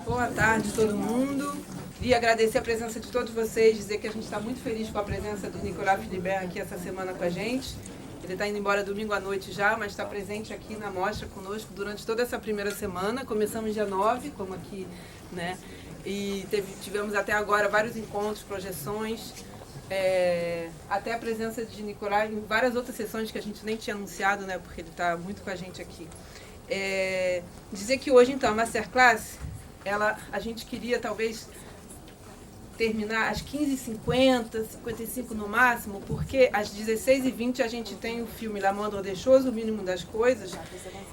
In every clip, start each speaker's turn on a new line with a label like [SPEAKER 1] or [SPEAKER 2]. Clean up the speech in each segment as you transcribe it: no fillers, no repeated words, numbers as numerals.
[SPEAKER 1] Boa tarde, todo mundo. Queria agradecer a presença de todos vocês, dizer que a gente está muito feliz com a presença do Nicolas Philibert aqui essa semana com a gente. Ele está indo embora domingo à noite já, mas está presente aqui na mostra conosco durante toda essa primeira semana. Começamos dia 9, como aqui, né? E tivemos até agora vários encontros, projeções, até a presença de Nicolas em várias outras sessões que a gente nem tinha anunciado, né? Porque ele está muito com a gente aqui. Dizer que hoje, então, a Masterclass, a gente queria talvez terminar às 15h50, 55 no máximo, porque às 16h20 a gente tem o filme La Moindre des Choses, O Mínimo das Coisas,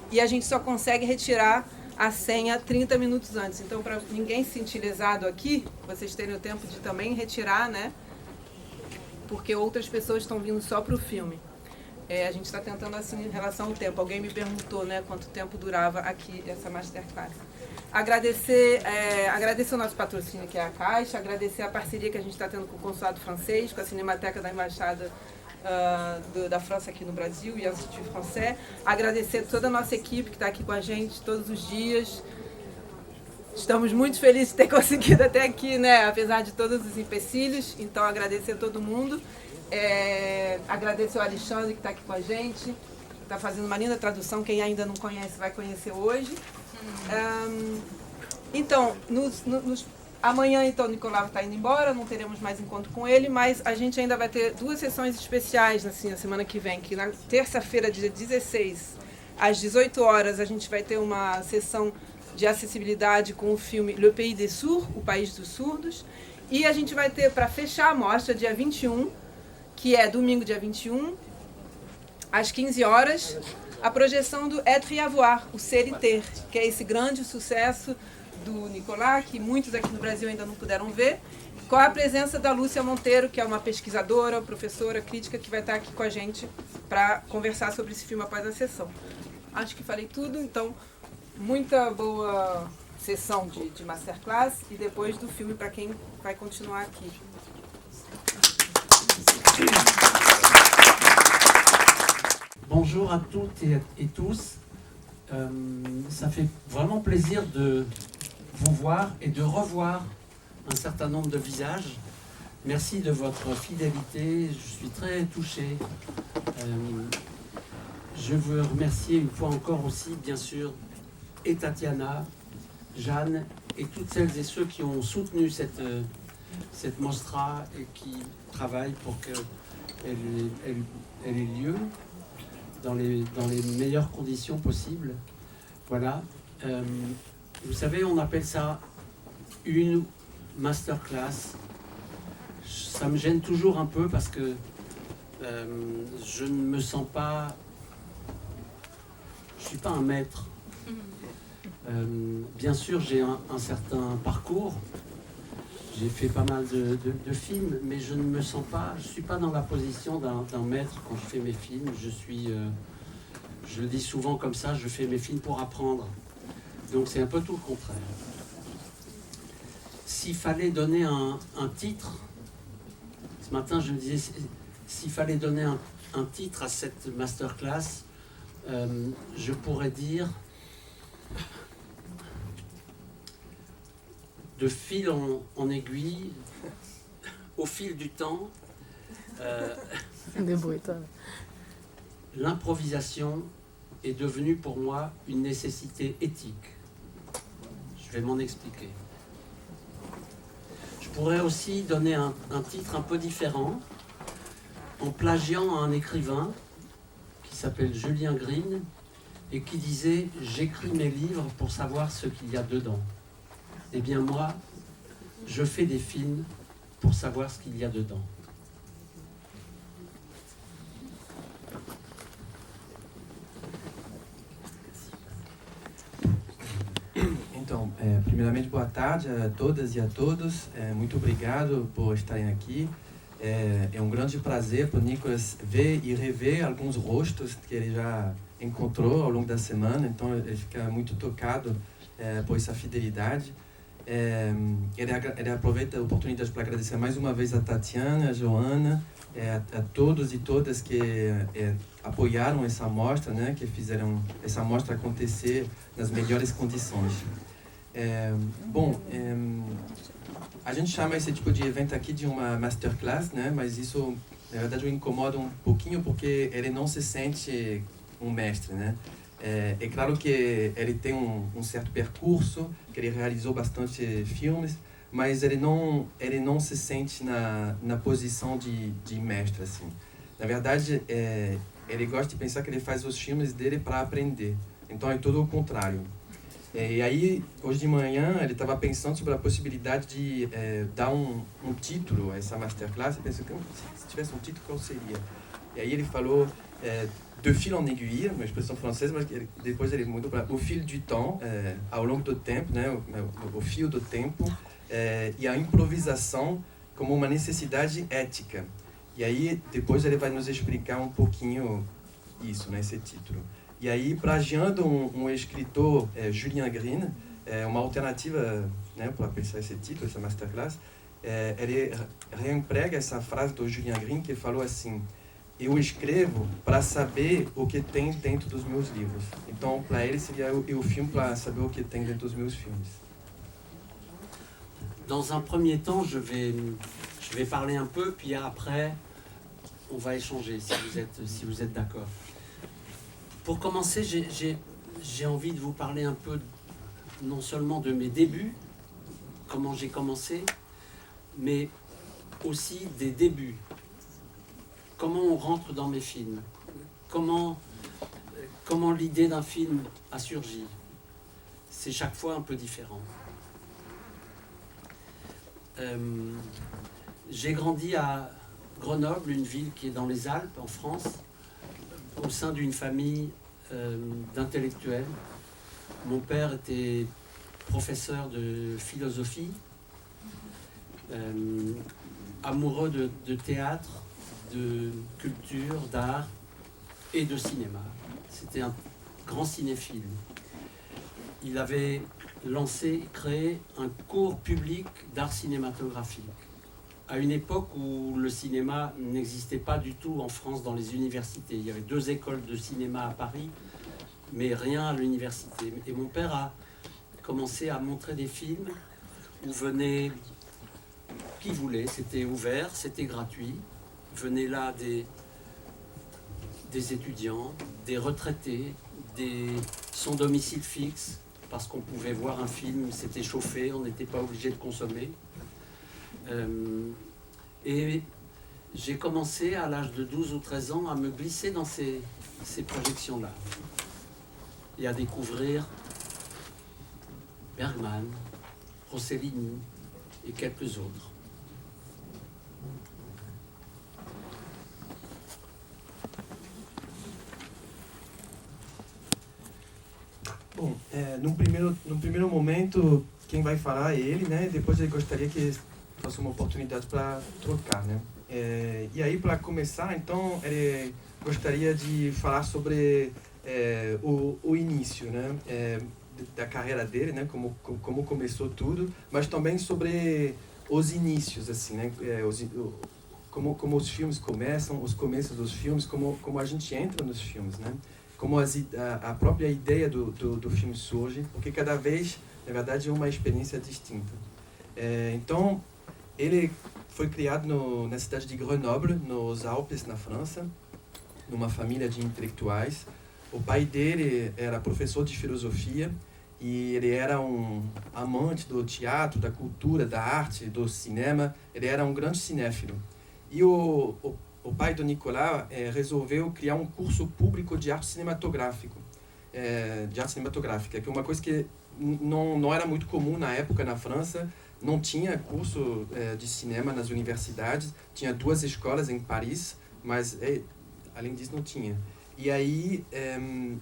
[SPEAKER 1] e a gente só consegue retirar a senha 30 minutos antes. Então, para ninguém se sentir lesado aqui, vocês terem o tempo de também retirar, né? Porque outras pessoas estão vindo só para o filme. A gente está tentando assim em relação ao tempo. Alguém me perguntou, né, quanto tempo durava aqui essa Masterclass. Agradecer o nosso patrocínio, que é a Caixa, agradecer a parceria que a gente está tendo com o Consulado Francês, com a Cinemateca da Embaixada da França aqui no Brasil e a Institut Français. Agradecer toda a nossa equipe que está aqui com a gente todos os dias. Estamos muito felizes de ter conseguido até aqui, né, apesar de todos os empecilhos. Então, agradecer a todo mundo. Agradecer o Alexandre que está aqui com a gente, está fazendo uma linda tradução. Quem ainda não conhece vai conhecer hoje. Então, amanhã então, o Nicolau está indo embora, não teremos mais encontro com ele, mas a gente ainda vai ter duas sessões especiais assim, na semana que vem, que na terça-feira, dia 16, às 18 horas, a gente vai ter uma sessão de acessibilidade com o filme Le Pays des Sourds, O País dos Surdos, e a gente vai ter, para fechar a mostra, dia 21, que é domingo, dia 21, às 15 horas, a projeção do Être et Avoir, o Ser e Ter, que é esse grande sucesso do Nicolas, que muitos aqui no Brasil ainda não puderam ver, com a presença da Lúcia Monteiro, que é uma pesquisadora, professora, crítica, que vai estar aqui com a gente para conversar sobre esse filme após a sessão. Acho que falei tudo, então, muita boa sessão de Masterclass e depois do filme para quem vai continuar aqui.
[SPEAKER 2] Bonjour à toutes et tous. Ça fait vraiment plaisir de vous voir et de revoir un certain nombre de visages. Merci de votre fidélité, je suis très touché. Je veux remercier une fois encore aussi, bien sûr, et Tatiana, Jeanne et toutes celles et ceux qui ont soutenu cette mostra et qui travaillent pour qu'elle ait lieu dans les meilleures conditions possibles. Voilà. Vous savez, on appelle ça une masterclass. Ça me gêne toujours un peu parce que je ne me sens pas... Je ne suis pas un maître. Bien sûr, j'ai un certain parcours. J'ai fait pas mal de films, mais je ne me sens pas... Je ne suis pas dans la position d'un maître quand je fais mes films. Je le dis souvent comme ça, je fais mes films pour apprendre. Donc c'est un peu tout le contraire. S'il fallait donner un titre, ce matin je me disais, s'il fallait donner un titre à cette masterclass, je pourrais dire de fil en aiguille, au fil du temps, l'improvisation est devenue pour moi une nécessité éthique. Je vais m'en expliquer. Je pourrais aussi donner un titre un peu différent en plagiant un écrivain qui s'appelle Julien Green et qui disait « J'écris mes livres pour savoir ce qu'il y a dedans ». Eh bien moi, je fais des films pour savoir ce qu'il y a dedans.
[SPEAKER 3] Então, primeiramente, boa tarde a todas e a todos. Muito obrigado por estarem aqui. É um grande prazer para o Nicolas ver e rever alguns rostos que ele já encontrou ao longo da semana. Então, ele fica muito tocado por essa fidelidade. Ele aproveita a oportunidade para agradecer mais uma vez a Tatiana, a Joana, a todos e todas que apoiaram essa mostra, né, que fizeram essa mostra acontecer nas melhores condições. A gente chama esse tipo de evento aqui de uma masterclass, né? Mas isso, na verdade, o incomoda um pouquinho porque ele não se sente um mestre, né? É claro que ele tem um certo percurso, que ele realizou bastante filmes, mas ele não se sente na posição de mestre, assim. Na verdade, ele gosta de pensar que ele faz os filmes dele para aprender. Então é tudo o contrário. E aí, hoje de manhã, ele estava pensando sobre a possibilidade de dar um título a essa masterclass. Eu pensei, se tivesse um título, qual seria? E aí ele falou de fil en aiguille, uma expressão francesa, mas depois ele mudou para o fil du temps, ao longo do tempo, né? O fio do tempo, e a improvisação como uma necessidade ética. E aí, depois ele vai nos explicar um pouquinho isso, né, esse título. E aí, plagiando um escritor, Julien Green, uma alternativa, né, para pensar esse título, essa masterclass, ele reemprega essa frase do Julien Green, que falou assim: eu escrevo para saber o que tem dentro dos meus livros. Então, para ele, seria o filme para saber o que tem dentro dos meus filmes.
[SPEAKER 2] Dans un premier temps, je vais parler un peu, puis après, on va échanger, si vous êtes d'accord. Pour commencer, j'ai envie de vous parler un peu, non seulement de mes débuts, comment j'ai commencé, mais aussi des débuts. Comment on rentre dans mes films, comment l'idée d'un film a surgi. C'est chaque fois un peu différent. J'ai grandi à Grenoble, une ville qui est dans les Alpes, en France, au sein d'une famille d'intellectuels. Mon père était professeur de philosophie, amoureux de théâtre, de culture, d'art et de cinéma. C'était un grand cinéphile. Il avait créé un cours public d'art cinématographique à une époque où le cinéma n'existait pas du tout en France dans les universités. Il y avait 2 écoles de cinéma à Paris, mais rien à l'université. Et mon père a commencé à montrer des films où venaient qui voulait, c'était ouvert, c'était gratuit. Venaient là des étudiants, des retraités, des sans domicile fixe, parce qu'on pouvait voir un film, c'était chauffé, on n'était pas obligé de consommer. Et j'ai commencé à l'âge de 12 ou 13 ans à me glisser dans ces projections-là et à découvrir Bergman, Rossellini et quelques autres.
[SPEAKER 3] Bom, no primeiro momento, quem vai falar é ele, né? Depois ele gostaria que fosse uma oportunidade para trocar, né? E aí, para começar, então, ele gostaria de falar sobre o início, né? Da carreira dele, né? Como começou tudo, mas também sobre os inícios, assim, né? Como os filmes começam, os começos dos filmes, como a gente entra nos filmes, né? Como a própria ideia do filme surge, porque cada vez, na verdade, é uma experiência distinta. Então, ele foi criado na cidade de Grenoble, nos Alpes, na França, numa família de intelectuais. O pai dele era professor de filosofia e ele era um amante do teatro, da cultura, da arte, do cinema. Ele era um grande cinéfilo. E o pai do Nicolas resolveu criar um curso público de arte cinematográfica, que é uma coisa que não era muito comum na época na França. Não tinha curso de cinema nas universidades, tinha 2 escolas em Paris, mas além disso não tinha. E aí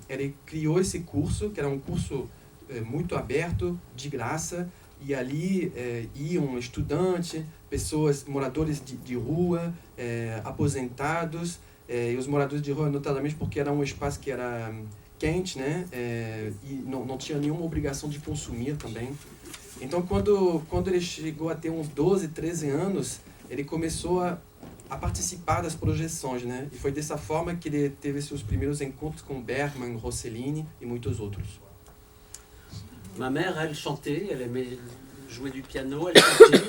[SPEAKER 3] ele criou esse curso, que era um curso muito aberto, de graça, e ali iam estudantes, pessoas, moradores de rua, aposentados, e os moradores de rua notadamente porque era um espaço que era quente, né? E não tinha nenhuma obrigação de consumir também. Então, quando ele chegou a ter uns 12, 13 anos, ele começou a participar das projeções, né? E foi dessa forma que ele teve seus primeiros encontros com Bergman, Rossellini e muitos outros.
[SPEAKER 2] Ma mère, elle chantait, elle aimait jouer du piano, elle chantait.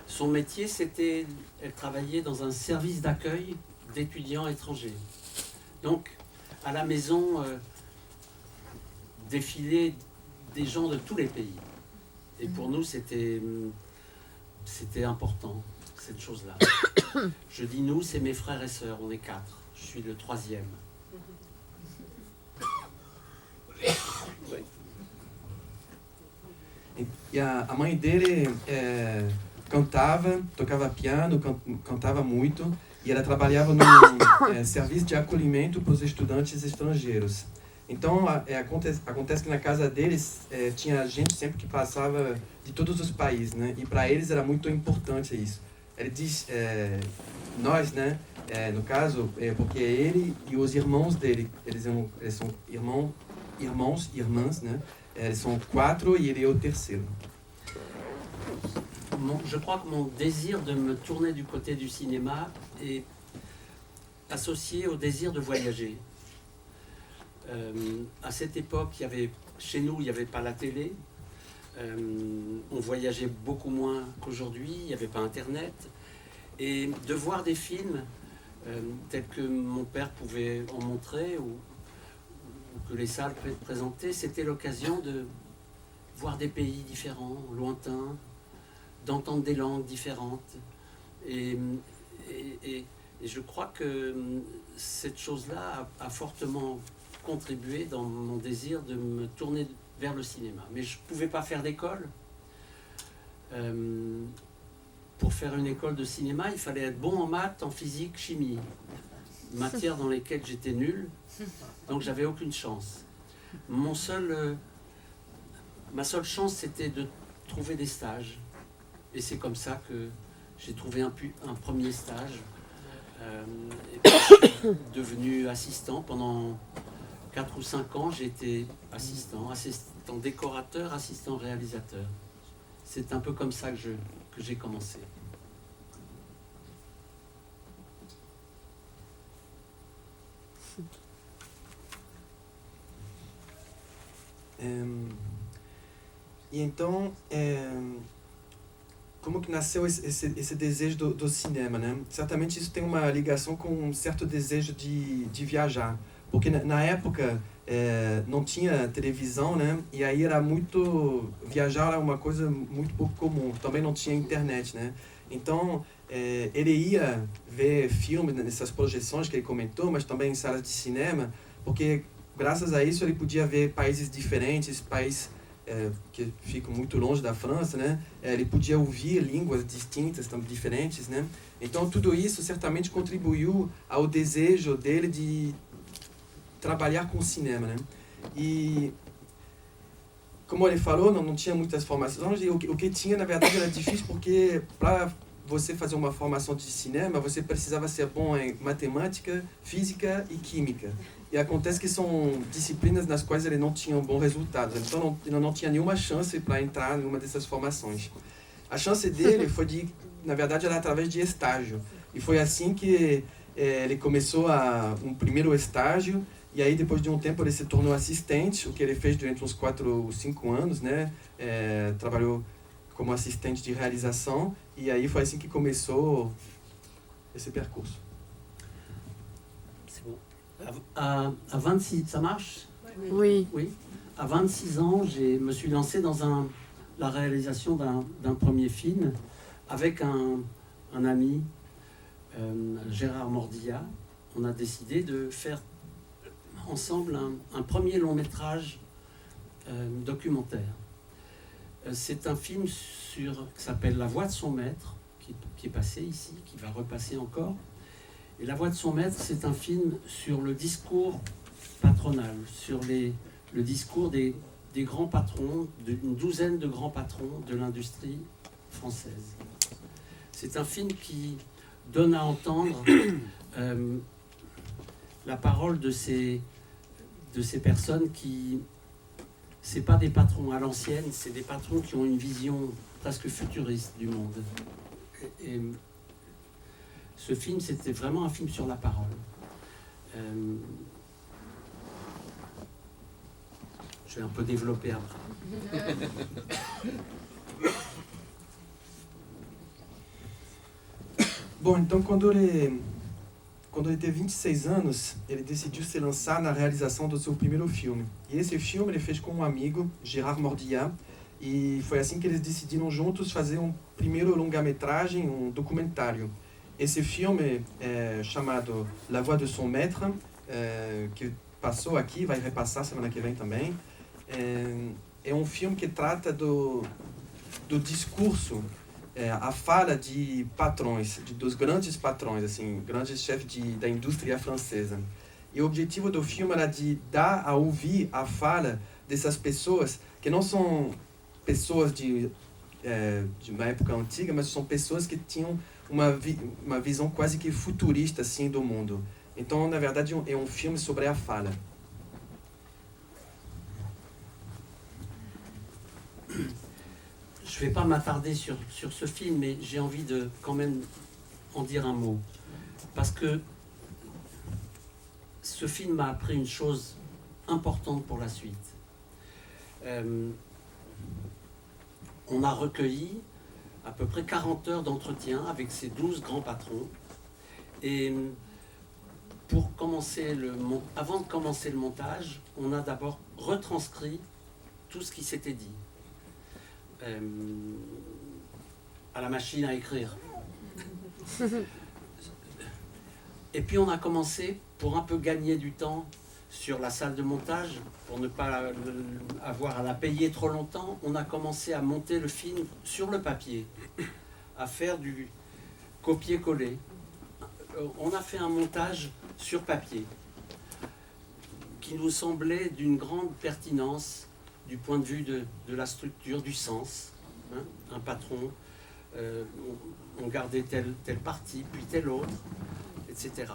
[SPEAKER 2] Son métier, c'était, elle travaillait dans un service d'accueil d'étudiants étrangers. Donc, à la maison, défilaient des gens de tous les pays. Et pour nous, c'était important, cette chose-là. Je dis nous, c'est mes frères et sœurs, on est 4. Je suis le 3e.
[SPEAKER 3] E a mãe dele cantava, tocava piano, cantava muito, e ela trabalhava num serviço de acolhimento para os estudantes estrangeiros. Então, acontece que na casa deles tinha gente sempre que passava de todos os países, né? E para eles era muito importante isso. Ele diz, nós, né? No caso, porque ele e os irmãos dele, eles são irmãos, irmãs, né? Eles sont 4 et il est au terceiro.
[SPEAKER 2] Je crois que mon désir de me tourner du côté du cinéma est associé au désir de voyager. À cette époque, chez nous, il n'y avait pas la télé. On voyageait beaucoup moins qu'aujourd'hui, il n'y avait pas Internet. Et de voir des films tels que mon père pouvait en montrer, ou que les salles présentaient, c'était l'occasion de voir des pays différents, lointains, d'entendre des langues différentes. Et je crois que cette chose-là a fortement contribué dans mon désir de me tourner vers le cinéma. Mais je ne pouvais pas faire d'école. Pour faire une école de cinéma, il fallait être bon en maths, en physique, chimie. Matières dans lesquelles j'étais nul, donc j'avais aucune chance. Ma seule chance, c'était de trouver des stages. Et c'est comme ça que j'ai trouvé un premier stage. Et puis, je suis devenu assistant. Pendant 4 ou 5 ans, j'ai été assistant décorateur, assistant réalisateur. C'est un peu comme ça que j'ai commencé.
[SPEAKER 3] E então, como que nasceu esse desejo do cinema, né? Certamente isso tem uma ligação com um certo desejo de viajar, porque na época não tinha televisão, né? E aí era viajar era uma coisa muito pouco comum, também não tinha internet, né? Então, ele ia ver filmes nessas projeções que ele comentou, mas também em salas de cinema, porque graças a isso ele podia ver países diferentes, países que ficam muito longe da França, né? Ele podia ouvir línguas distintas, diferentes, né? Então tudo isso certamente contribuiu ao desejo dele de trabalhar com o cinema, né? E como ele falou, não tinha muitas formações, e o que tinha na verdade era difícil, porque para você fazer uma formação de cinema, você precisava ser bom em matemática, física e química. E acontece que são disciplinas nas quais ele não tinha um bom resultado. Então ele não tinha nenhuma chance para entrar em uma dessas formações. A chance dele foi na verdade, era através de estágio. E foi assim que ele começou um primeiro estágio, e aí depois de um tempo ele se tornou assistente, o que ele fez durante uns 4 ou 5 anos, né? Trabalhou como assistente de realização, e aí foi assim que começou esse percurso.
[SPEAKER 2] C'est bon. À 26, ça marche?
[SPEAKER 4] Oui.
[SPEAKER 2] Oui. À 26 ans, je me suis lancé dans la réalisation d'un premier film avec un ami, Gérard Mordilla. On a décidé de faire ensemble un premier long métrage documentaire. C'est un film qui s'appelle La Voix de son maître, qui est passé ici, qui va repasser encore. Et La Voix de son maître, c'est un film sur le discours patronal, sur le discours des grands patrons, d'une douzaine de grands patrons de l'industrie française. C'est un film qui donne à entendre la parole de ces personnes qui... C'est pas des patrons à l'ancienne, c'est des patrons qui ont une vision presque futuriste du monde. Et ce film, c'était vraiment un film sur la parole. Je vais un peu développer après.
[SPEAKER 3] Bom, então quando ele teve 26 anos, ele decidiu se lançar na realização do seu primeiro filme. E esse filme ele fez com um amigo, Gérard Mordiat, e foi assim que eles decidiram juntos fazer um primeiro longa-metragem, um documentário. Esse filme é chamado La Voix de son Maître, que passou aqui, vai repassar semana que vem também. É um filme que trata do discurso, a fala de patrões, dos grandes patrões, assim, grandes chefes da indústria francesa. E o objetivo do filme era de dar a ouvir a fala dessas pessoas, que não são pessoas de uma época antiga, mas são pessoas que tinham uma visão quase que futurista assim, do mundo. Então, na verdade, é um filme sobre a fala.
[SPEAKER 2] Je ne vais pas m'attarder sur ce film, mais j'ai envie de quand même en dire un mot. Parce que ce film m'a appris une chose importante pour la suite. On a recueilli à peu près 40 heures d'entretien avec ces 12 grands patrons. Et pour commencer avant de commencer le montage, on a d'abord retranscrit tout ce qui s'était dit. À la machine à écrire. Et puis on a commencé, pour un peu gagner du temps sur la salle de montage, pour ne pas avoir à la payer trop longtemps, on a commencé à monter le film sur le papier, à faire du copier-coller. On a fait un montage sur papier qui nous semblait d'une grande pertinence du point de vue de la structure, du sens. Hein, un patron, on gardait telle partie, puis telle autre, etc.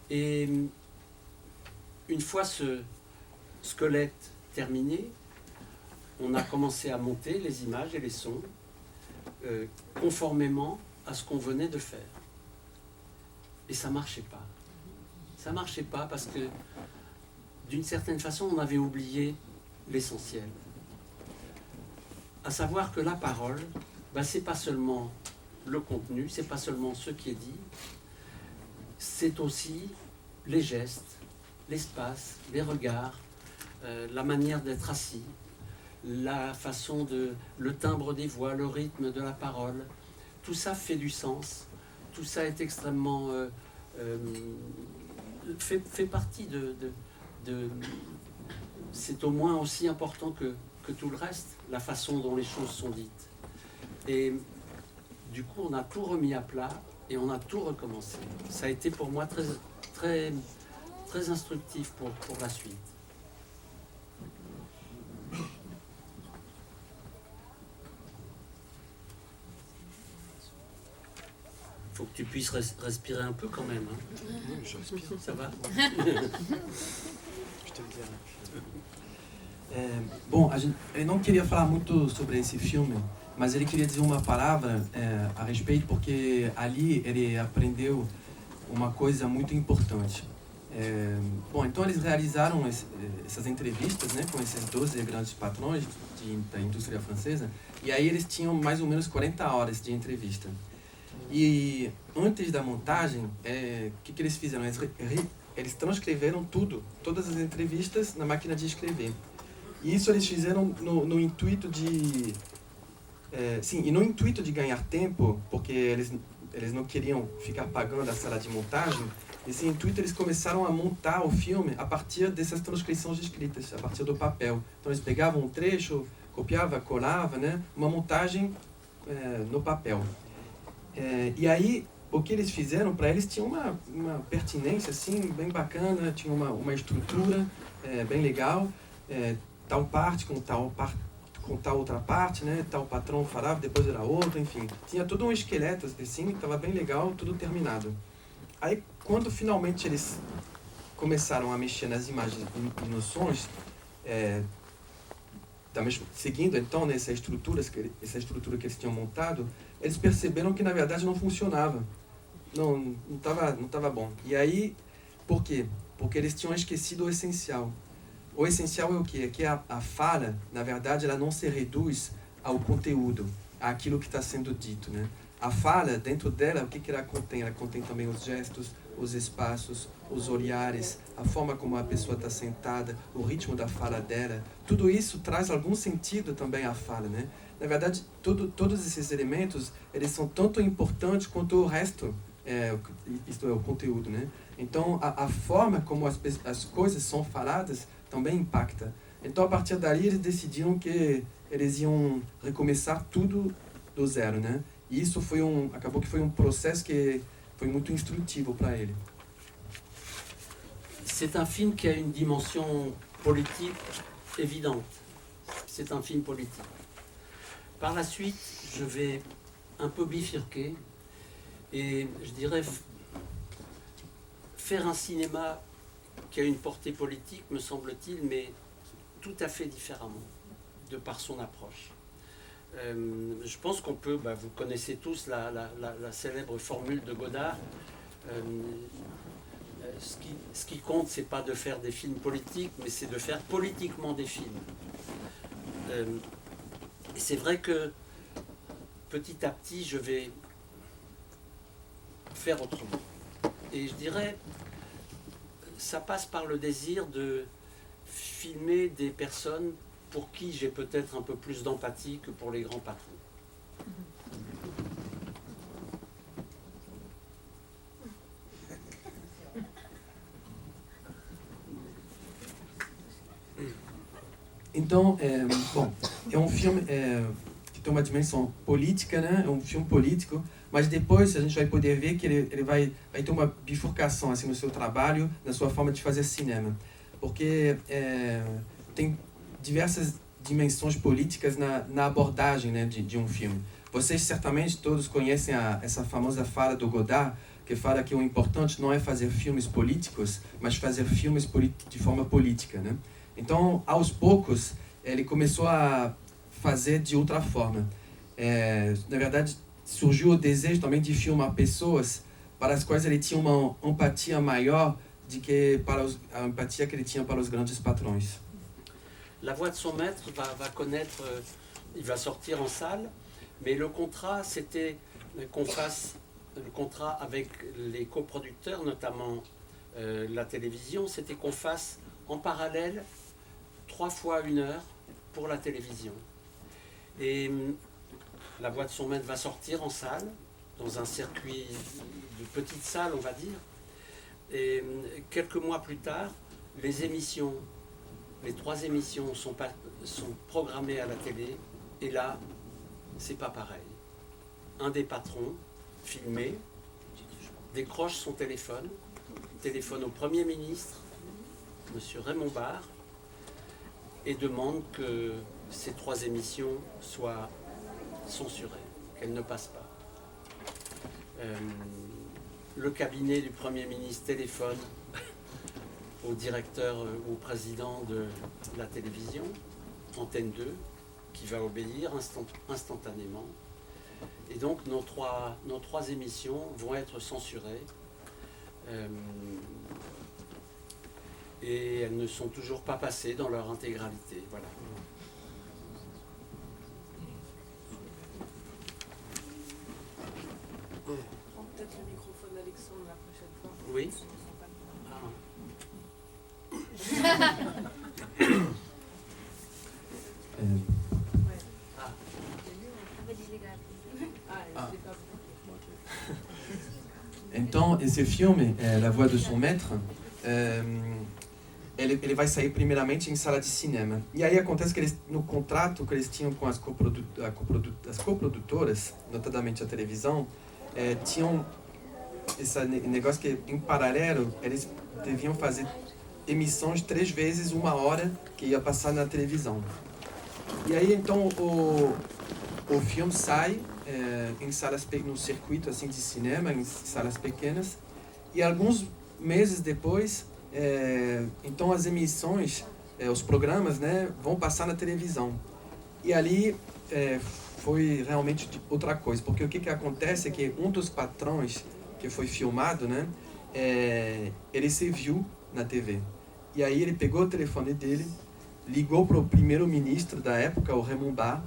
[SPEAKER 2] Et une fois ce squelette terminé, on a commencé à monter les images et les sons conformément à ce qu'on venait de faire. Et ça ne marchait pas. Ça ne marchait pas parce que, d'une certaine façon, on avait oublié l'essentiel. À savoir que la parole, c'est pas seulement le contenu, c'est pas seulement ce qui est dit, c'est aussi les gestes, l'espace, les regards, la manière d'être assis, la façon le timbre des voix, le rythme de la parole. Tout ça fait du sens, tout ça est extrêmement... fait partie c'est au moins aussi important que tout le reste, la façon dont les choses sont dites. Et du coup, on a tout remis à plat et on a tout recommencé. Ça a été pour moi très, très, très instructif pour la suite. Faut que tu puisses respirer un peu quand même. Hein.
[SPEAKER 3] Oui, je respire.
[SPEAKER 2] Ça va?
[SPEAKER 3] Je te le dirai. Bom, ele não queria falar muito sobre esse filme, mas ele queria dizer uma palavra a respeito, porque ali ele aprendeu uma coisa muito importante. Bom, então eles realizaram essas entrevistas, né, com esses 12 grandes patrões da indústria francesa, e aí eles tinham mais ou menos 40 horas de entrevista. E antes da montagem, o que eles fizeram? Eles transcreveram todas as entrevistas na máquina de escrever. E isso eles fizeram no intuito de... e no intuito de ganhar tempo, porque eles não queriam ficar pagando a sala de montagem, esse intuito eles começaram a montar o filme a partir dessas transcrições escritas, a partir do papel. Então eles pegavam um trecho, copiava, colava, né? Uma montagem no papel. E aí, o que eles fizeram, para eles tinha uma pertinência assim, bem bacana, tinha uma estrutura bem legal, tal parte com tal outra parte, né? Tal patrão falava, depois era outro, enfim. Tinha todo um esqueleto assim, estava bem legal, tudo terminado. Aí, quando finalmente eles começaram a mexer nas imagens e nos sons, seguindo então nessa estrutura que eles tinham montado, eles perceberam que na verdade não funcionava, não estava bom. E aí, por quê? Porque eles tinham esquecido o essencial. o essencial é o quê? É que a fala, na verdade, ela não se reduz ao conteúdo, àquilo que está sendo dito, né? A fala, dentro dela, o que ela contém? Ela contém também os gestos, os espaços, os olhares, a forma como a pessoa está sentada, o ritmo da fala dela. Tudo isso traz algum sentido também à fala, né? Na verdade, todos esses elementos, eles são tanto importantes quanto o resto, isto é, o conteúdo, né? Então, a forma como as coisas são faladas também impacta. Então, a partir dali, eles decidiram que eles iam recomeçar tudo do zero, né? E isso acabou que foi um processo que foi muito instrutivo para ele.
[SPEAKER 2] C'est un film qui a une dimension politique évidente. C'est un film politique. Par la suite, je vais un peu bifurquer et je dirais faire un cinéma qui a une portée politique, me semble-t-il, mais tout à fait différemment, de par son approche. Je pense qu'on peut, vous connaissez tous la célèbre formule de Godard, ce qui compte, c'est pas de faire des films politiques, mais c'est de faire politiquement des films. Et c'est vrai que petit à petit, je vais faire autrement. Et je dirais, ça passe par le désir de filmer des personnes pour qui j'ai peut-être un peu plus d'empathie que pour les grands patrons.
[SPEAKER 3] Então, bom, é um filme que tem uma dimensão política, né? É um filme político, mas depois a gente vai poder ver que ele vai ter uma bifurcação assim, no seu trabalho, na sua forma de fazer cinema. Porque tem diversas dimensões políticas na abordagem, né, de um filme. Vocês certamente todos conhecem essa famosa fala do Godard, que fala que o importante não é fazer filmes políticos, mas fazer filmes de forma política, né? Então, aos poucos, ele começou a fazer de outra forma. Na verdade, surgiu o desejo também de filmar pessoas para as quais ele tinha uma empatia maior do que a empatia que ele tinha para os grandes patrões.
[SPEAKER 2] La Voix de son maître va connaître, il va sortir en salle, mais le contrat, c'était qu'on fasse le contrat avec les coproducteurs, notamment la télévision, c'était qu'on fasse en parallèle 3 fois 1 heure pour la télévision. Et La Voix de son maître va sortir en salle, dans un circuit de petites salles, on va dire. Et quelques mois plus tard, les 3 émissions sont programmées à la télé, et là, c'est pas pareil. Un des patrons, filmé, décroche son téléphone au Premier ministre, M. Raymond Barre, et demande que ces 3 émissions soient censurées, qu'elles ne passent pas. Le cabinet du Premier ministre téléphone au directeur, au président de la télévision, Antenne 2, qui va obéir instantanément. Et donc nos trois émissions vont être censurées. Et elles ne sont toujours pas passées dans leur intégralité. Voilà.
[SPEAKER 1] Prends peut-être le microphone d'Alexandre la prochaine fois.
[SPEAKER 2] Oui.
[SPEAKER 3] Então, esse filme, La Voix de son maître, ele vai sair primeiramente em sala de cinema. E aí acontece que eles, no contrato que eles tinham com as coprodutoras, notadamente a televisão, tinham esse negócio que, em paralelo, eles deviam fazer emissões 3 vezes 1 hora que ia passar na televisão. E aí, então, o filme sai em salas, no circuito assim de cinema, em salas pequenas, e alguns meses depois, então as emissões, os programas, né, vão passar na televisão. E ali foi realmente outra coisa, porque o que acontece é que um dos patrões que foi filmado, né, ele se viu na TV. E aí ele pegou o telefone dele, ligou para o primeiro-ministro da época, o Raymond Barre,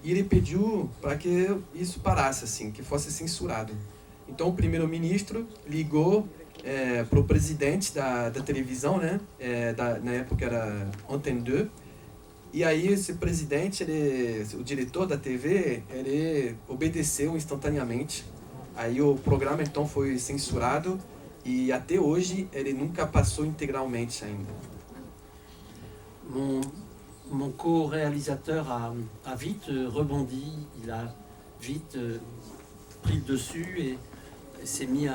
[SPEAKER 3] e ele pediu para que isso parasse, assim, que fosse censurado. Então o primeiro-ministro ligou para o presidente da televisão, né? Na época era Antenne 2, e aí esse presidente, o diretor da TV, ele obedeceu instantaneamente. Aí o programa então foi censurado e até hoje ele nunca passou integralmente ainda.
[SPEAKER 2] Mon co-réalisateur a vite rebondi, il a vite pris le dessus et s'est mis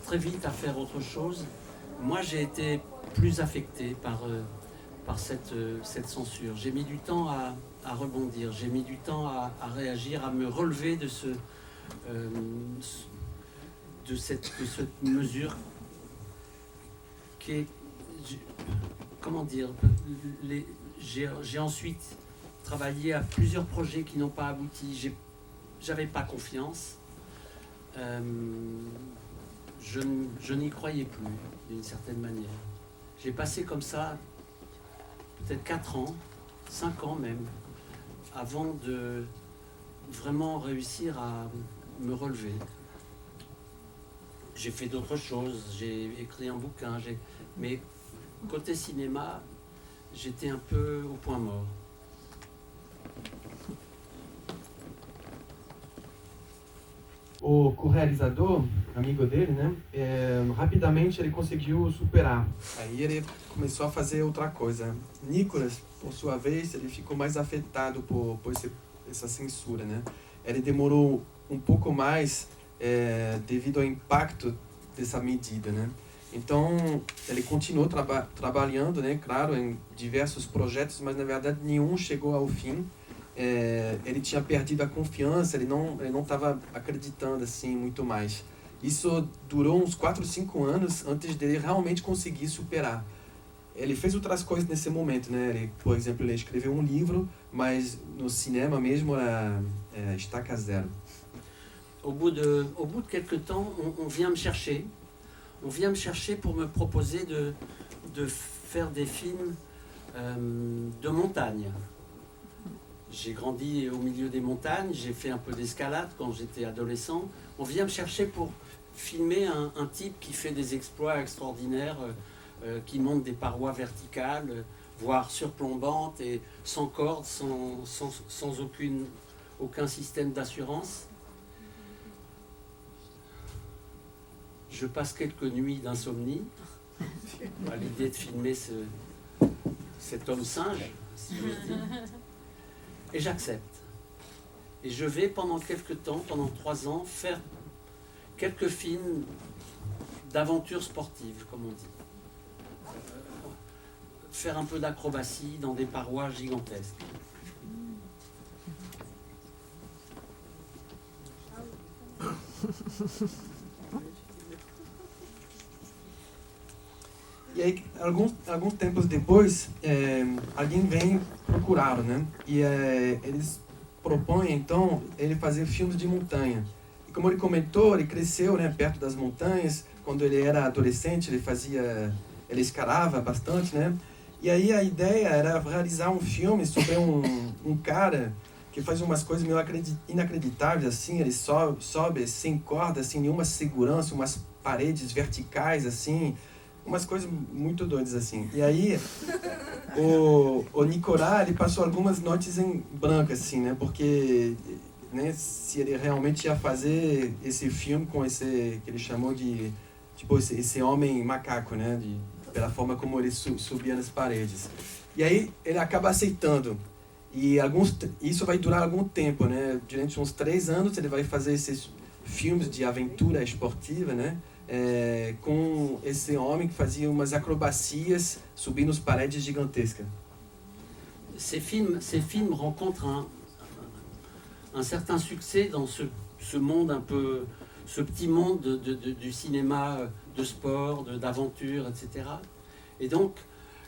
[SPEAKER 2] très vite à faire autre chose. Moi, j'ai été plus affecté par cette censure. J'ai mis du temps à rebondir, j'ai mis du temps à réagir, à me relever de cette mesure qui est, comment dire, j'ai ensuite travaillé à plusieurs projets qui n'ont pas abouti. J'avais pas confiance. Je n'y croyais plus, d'une certaine manière. J'ai passé comme ça peut-être 4 ans, 5 ans même, avant de vraiment réussir à me relever. J'ai fait d'autres choses, j'ai écrit un bouquin, mais côté cinéma, j'étais un peu au point mort.
[SPEAKER 3] O co-realizador, amigo dele, né, rapidamente ele conseguiu superar. Aí ele começou a fazer outra coisa. Nicolas, por sua vez, ele ficou mais afetado por essa censura, né. Ele demorou um pouco mais devido ao impacto dessa medida, né. Então, ele continuou trabalhando, né, claro, em diversos projetos, mas na verdade nenhum chegou ao fim. Ele tinha perdido a confiança, ele não estava acreditando assim muito mais. Isso durou uns 4, 5 anos antes dele realmente conseguir superar. Ele fez outras coisas nesse momento, né? Ele, por exemplo, ele escreveu um livro, mas no cinema mesmo era estaca zero.
[SPEAKER 2] Au bout de quelques temps, on vient me chercher. On vient me chercher pour me proposer de faire des films de montagne. J'ai grandi au milieu des montagnes, j'ai fait un peu d'escalade quand j'étais adolescent. On vient me chercher pour filmer un type qui fait des exploits extraordinaires, qui monte des parois verticales, voire surplombantes et sans corde, sans aucun système d'assurance. Je passe quelques nuits d'insomnie à l'idée de filmer cet homme singe, si j'ose dire. Et j'accepte. Et je vais pendant quelques temps, pendant 3 ans, faire quelques films d'aventure sportive, comme on dit. Faire un peu d'acrobatie dans des parois gigantesques.
[SPEAKER 3] E aí, alguns tempos depois, alguém vem procurá-lo, né? E eles propõem, então, ele fazer filmes de montanha. E como ele comentou, ele cresceu, né, perto das montanhas. Quando ele era adolescente, ele escalava bastante, né? E aí a ideia era realizar um filme sobre um cara que faz umas coisas meio inacreditáveis, assim. Ele sobe sem corda, sem nenhuma segurança, umas paredes verticais, assim. Umas coisas muito doidas assim. E aí, o Nicolas, ele passou algumas noites em branco, assim, né? Porque, né, se ele realmente ia fazer esse filme com esse, que ele chamou de, tipo, esse homem macaco, né? Pela forma como ele subia nas paredes. E aí, ele acaba aceitando. E isso vai durar algum tempo, né? Durante uns 3 anos, ele vai fazer esses filmes de aventura esportiva, né? Com esse homem que fazia umas acrobacias subindo as paredes gigantescas.
[SPEAKER 2] Ces films rencontrent un certain succès dans ce monde un peu, ce petit monde du cinéma, de sport, d'aventure, etc. Et donc,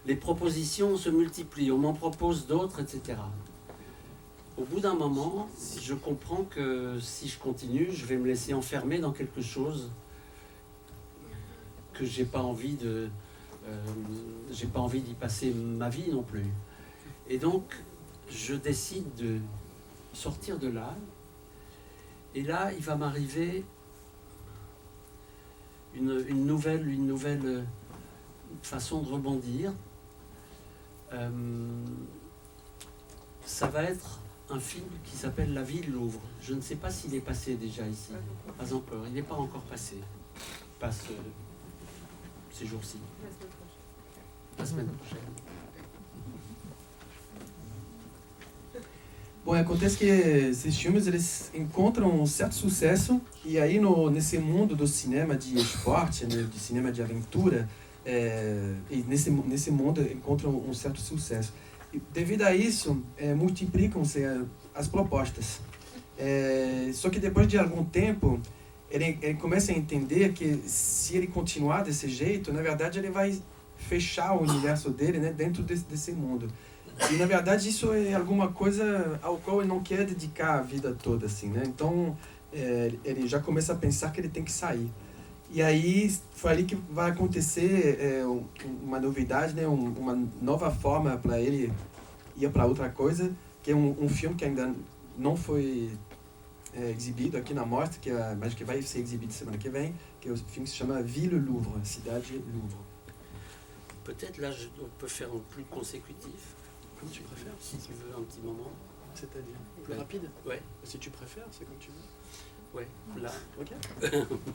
[SPEAKER 2] les propositions se multiplient, on m'en propose d'autres, etc. Au bout d'un moment, je comprends que si je continue, je vais me laisser enfermer dans quelque chose que j'ai pas envie J'ai pas envie d'y passer ma vie non plus. Et donc, je décide de sortir de là. Et là, il va m'arriver une nouvelle façon de rebondir. Ça va être un film qui s'appelle La Ville Louvre. Je ne sais pas s'il est passé déjà ici. Pas encore. Il n'est pas encore passé. Il passe ces jours-ci. La semaine prochaine.
[SPEAKER 3] Bom, acontece que esses filmes eles encontram um certo sucesso e aí nesse mundo do cinema de esporte, né, de cinema de aventura, e nesse mundo encontram um certo sucesso. E devido a isso, multiplicam-se as propostas. Só que depois de algum tempo, ele começa a entender que se ele continuar desse jeito, na verdade ele vai fechar o universo dele, né, dentro desse mundo. E na verdade isso é alguma coisa ao qual ele não quer dedicar a vida toda, assim, né? Então ele já começa a pensar que ele tem que sair. E aí foi ali que vai acontecer uma novidade, né? Uma nova forma para ele ir para outra coisa, que é um filme que ainda não foi exibido aqui na mostra, mas que vai ser exibido semana que vem, que é o filme que se chama Ville Louvre, Cidade Louvre.
[SPEAKER 2] Peut-être là, on peut faire un plus consécutif.
[SPEAKER 4] Comme tu préfères.
[SPEAKER 2] Si tu veux un petit moment.
[SPEAKER 4] C'est-à-dire plus
[SPEAKER 2] Ouais.
[SPEAKER 4] rapide.
[SPEAKER 2] Ouais,
[SPEAKER 4] Si tu préfères, c'est comme tu veux.
[SPEAKER 2] ouais, là.
[SPEAKER 4] Ok.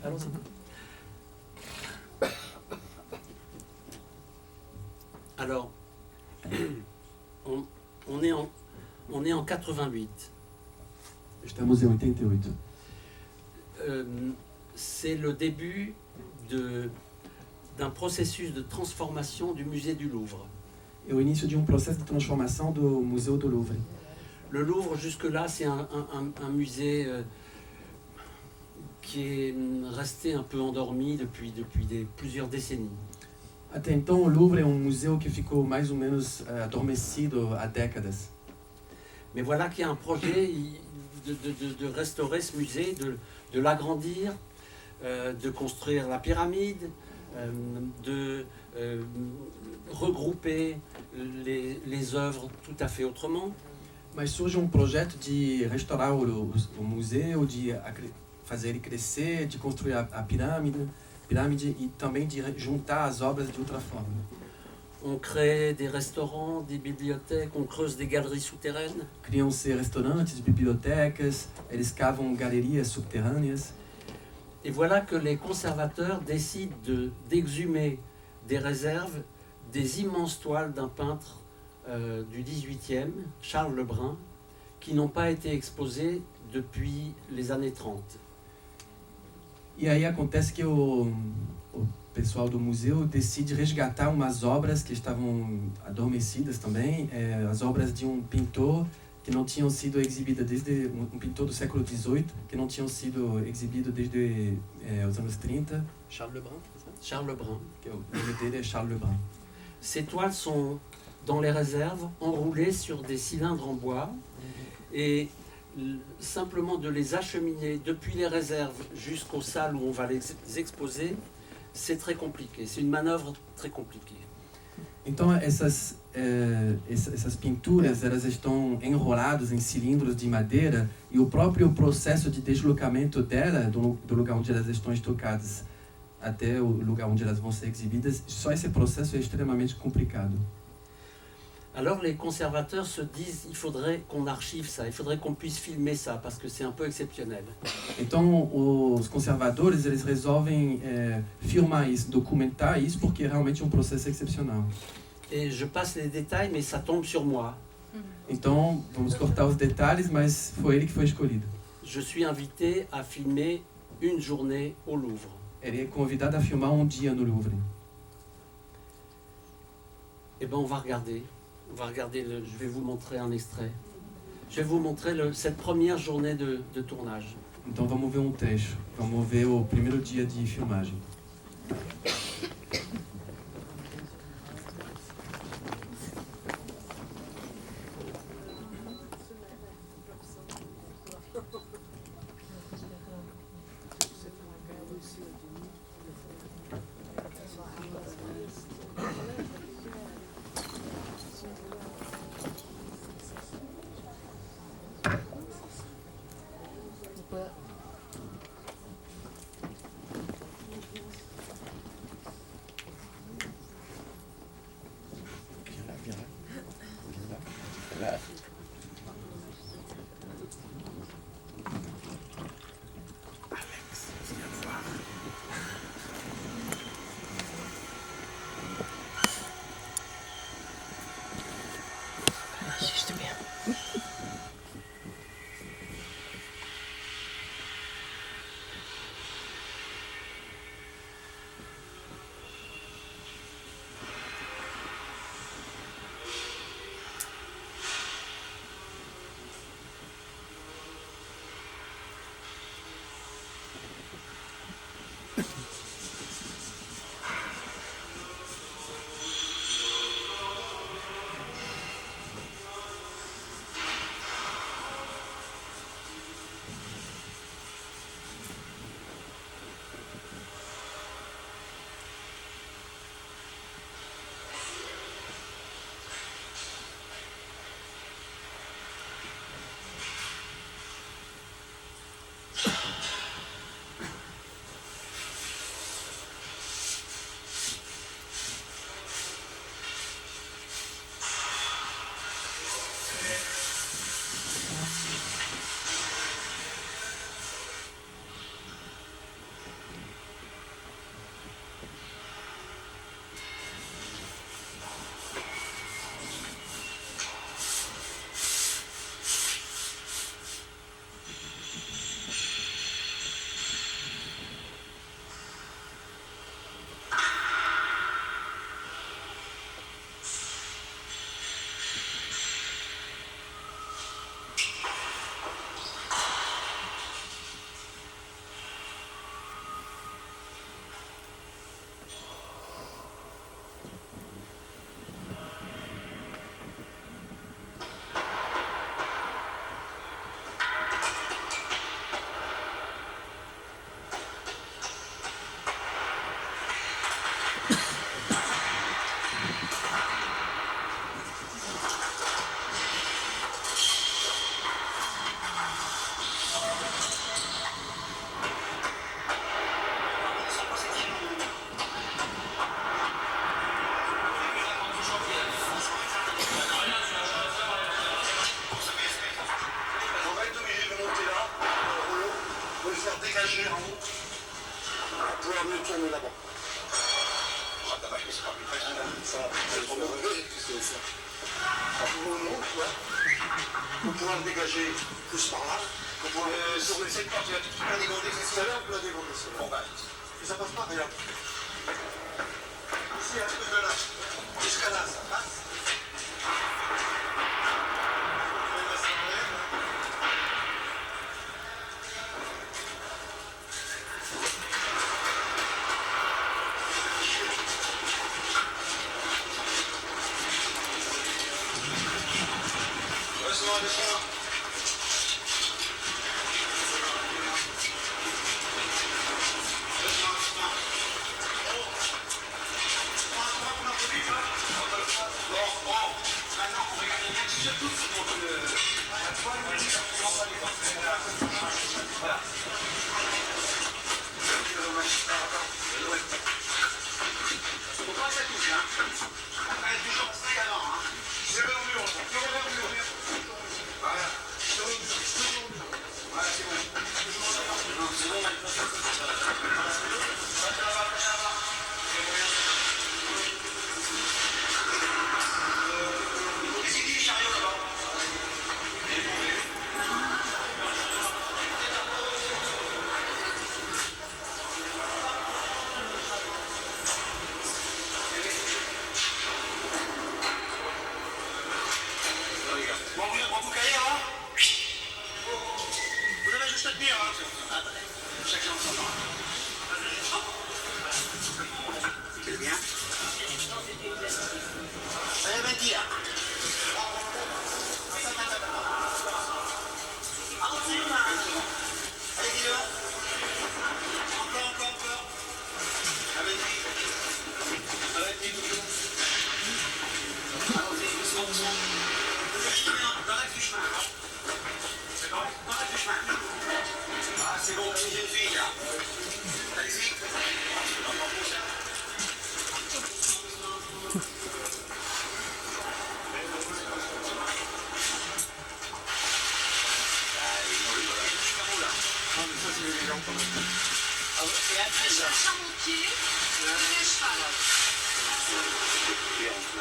[SPEAKER 4] Allons-y.
[SPEAKER 2] Alors, on est en 88.
[SPEAKER 3] Estamos em 88.
[SPEAKER 2] C'est le début d'un processus de transformation du musée du Louvre.
[SPEAKER 3] É o início de um processo de transformação do Museu do Louvre.
[SPEAKER 2] Le Louvre, jusque-là, c'est un musée qui est resté un peu endormi depuis plusieurs décennies.
[SPEAKER 3] Até então, o Louvre é um museu que ficou mais ou menos adormecido há décadas.
[SPEAKER 2] Mais voilà qu'il y a un projet de restaurer ce musée, de l'agrandir, de construire la pyramide, de regrouper les œuvres tout à fait autrement.
[SPEAKER 3] Mas surge um projeto de restaurar o museu, de fazer ele crescer, de construir a pirâmide e também de juntar as obras de outra forma.
[SPEAKER 2] On crée des restaurants, des bibliothèques, on creuse des galeries souterraines.
[SPEAKER 3] Criam-se restaurantes, bibliotecas, eles cavam galerias subterrâneas.
[SPEAKER 2] Et voilà que les conservateurs décident d'exhumer des réserves des immenses toiles d'un peintre du XVIIIe, Charles Lebrun, qui n'ont pas été exposées depuis les années 30.
[SPEAKER 3] E aí acontece que o pessoal do museu decide resgatar umas obras que estavam adormecidas também, as obras de um pintor que não tinham sido exibidas desde um pintor do século XVIII, que não tinham sido exibidos desde os anos 30.
[SPEAKER 4] Charles Lebrun, c'est ça?
[SPEAKER 2] Charles Lebrun.
[SPEAKER 3] Que o nome dele é Charles Lebrun.
[SPEAKER 2] Ces toiles sont dans les réserves, enroulées sur des cylindres en bois, et simplement de les acheminer depuis les réserves jusqu'aux salles où on va les exposer, c'est très compliqué. C'est une manœuvre très compliquée.
[SPEAKER 3] Então essas pinturas elas estão enroladas em cilindros de madeira e o próprio processo de deslocamento dela do lugar onde elas estão estocadas até o lugar onde elas vão ser exibidas, só esse processo é extremamente complicado.
[SPEAKER 2] Alors les conservateurs se disent il faudrait qu'on archive ça, il faudrait qu'on puisse filmer ça parce que c'est un peu exceptionnel.
[SPEAKER 3] Então os conservadores eles resolvem filmar isso, documentar isso porque realmente é um processo excepcional.
[SPEAKER 2] Et je passe les détails mais ça tombe sur moi.
[SPEAKER 3] Então vamos cortar os detalhes, mas foi ele que foi escolhido.
[SPEAKER 2] Je suis invité à filmer une journée au Louvre.
[SPEAKER 3] Ele é convidado a filmar um dia no Louvre.
[SPEAKER 2] Eh bien on va regarder. On va regarder, je vais vous montrer un extrait. Je vais vous montrer cette première journée de tournage.
[SPEAKER 3] Então vamos ver um trecho. Vamos ver o primeiro dia de filmagem.
[SPEAKER 5] Gracias.
[SPEAKER 6] Pour pouvoir le dégager plus par là. Sur cette partie-là, tu peux la dégonder, c'est ça là, on peut la dégonder. Bon, bah, et ça passe pas, regarde. Ici, un peu de là. Jusqu'à là, ça passe.
[SPEAKER 5] charpentier et un cheval.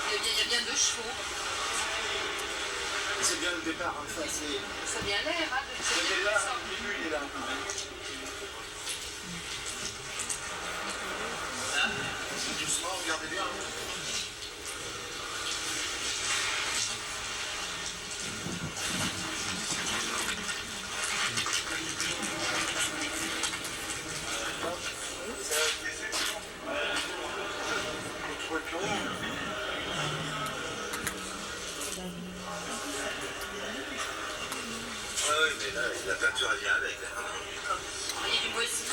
[SPEAKER 5] Il y a bien 2 chevaux.
[SPEAKER 6] C'est bien le départ, enfin, c'est...
[SPEAKER 5] Ça a bien l'air, hein,
[SPEAKER 6] Le départ, le début, il est là. Doucement, regardez bien. Oui, mais là, la peinture, elle vient avec.
[SPEAKER 5] Il y a du moisi.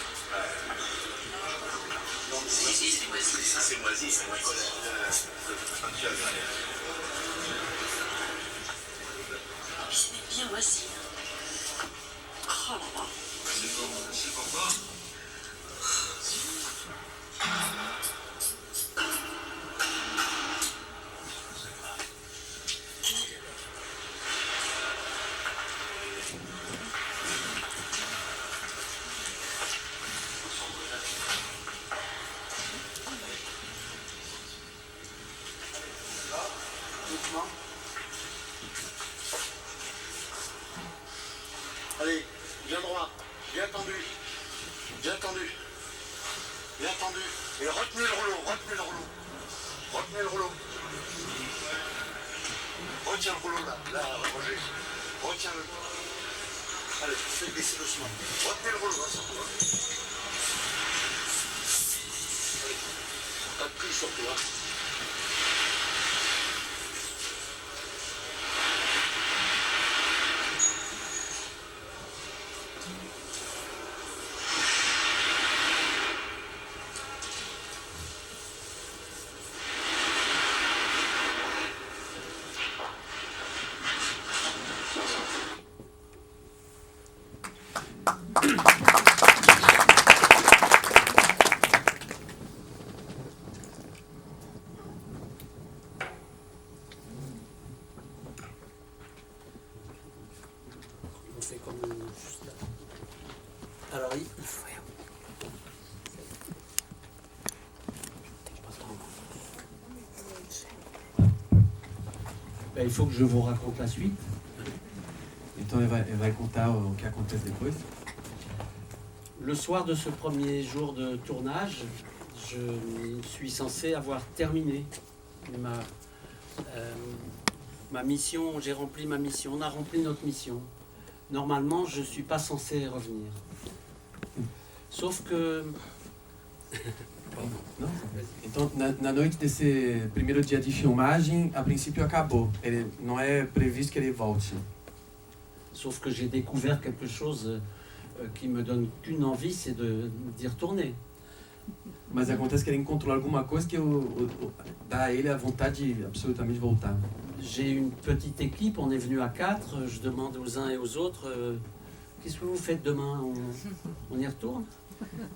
[SPEAKER 5] Si, c'est du moisi.
[SPEAKER 6] Si c'est moisi, c'est moisi. La peinture, elle vient avec.
[SPEAKER 5] C'est bien moisi. Oh là là.
[SPEAKER 6] C'est pourquoi. Allez, bien droit, bien tendu, bien tendu, bien tendu. Et retenez le rouleau, retenez le rouleau. Retenez le rouleau. Retiens le rouleau là, Roger. Retiens-le. Allez, fais baisser doucement. Retenez le rouleau, hein, surtout. Allez, appuie surtout. Hein.
[SPEAKER 4] On fait comme juste là. Alors, il faut...
[SPEAKER 2] Ben, il faut que je vous raconte la suite.
[SPEAKER 3] Então ele vai contar o que acontece depois.
[SPEAKER 2] Le soir de ce premier jour de tournage, je suis censé avoir terminé ma mission. J'ai rempli ma mission. On a rempli notre mission. Normalement, je ne suis pas censé revenir. Sauf que...
[SPEAKER 3] Não? Então, na noite desse primeiro dia de filmagem, a princípio acabou. Ele não é previsto que ele volte.
[SPEAKER 2] Sauf que j'ai découvert quelque chose qui me donne qu'une envie, c'est d'y retourner.
[SPEAKER 3] Mas acontece que ele encontrou alguma coisa que dá a ele a vontade de absolutamente voltar.
[SPEAKER 2] J'ai une petite équipe, on est venu à 4. Je demande aux uns et aux autres, qu'est-ce que vous faites demain? On y retourne?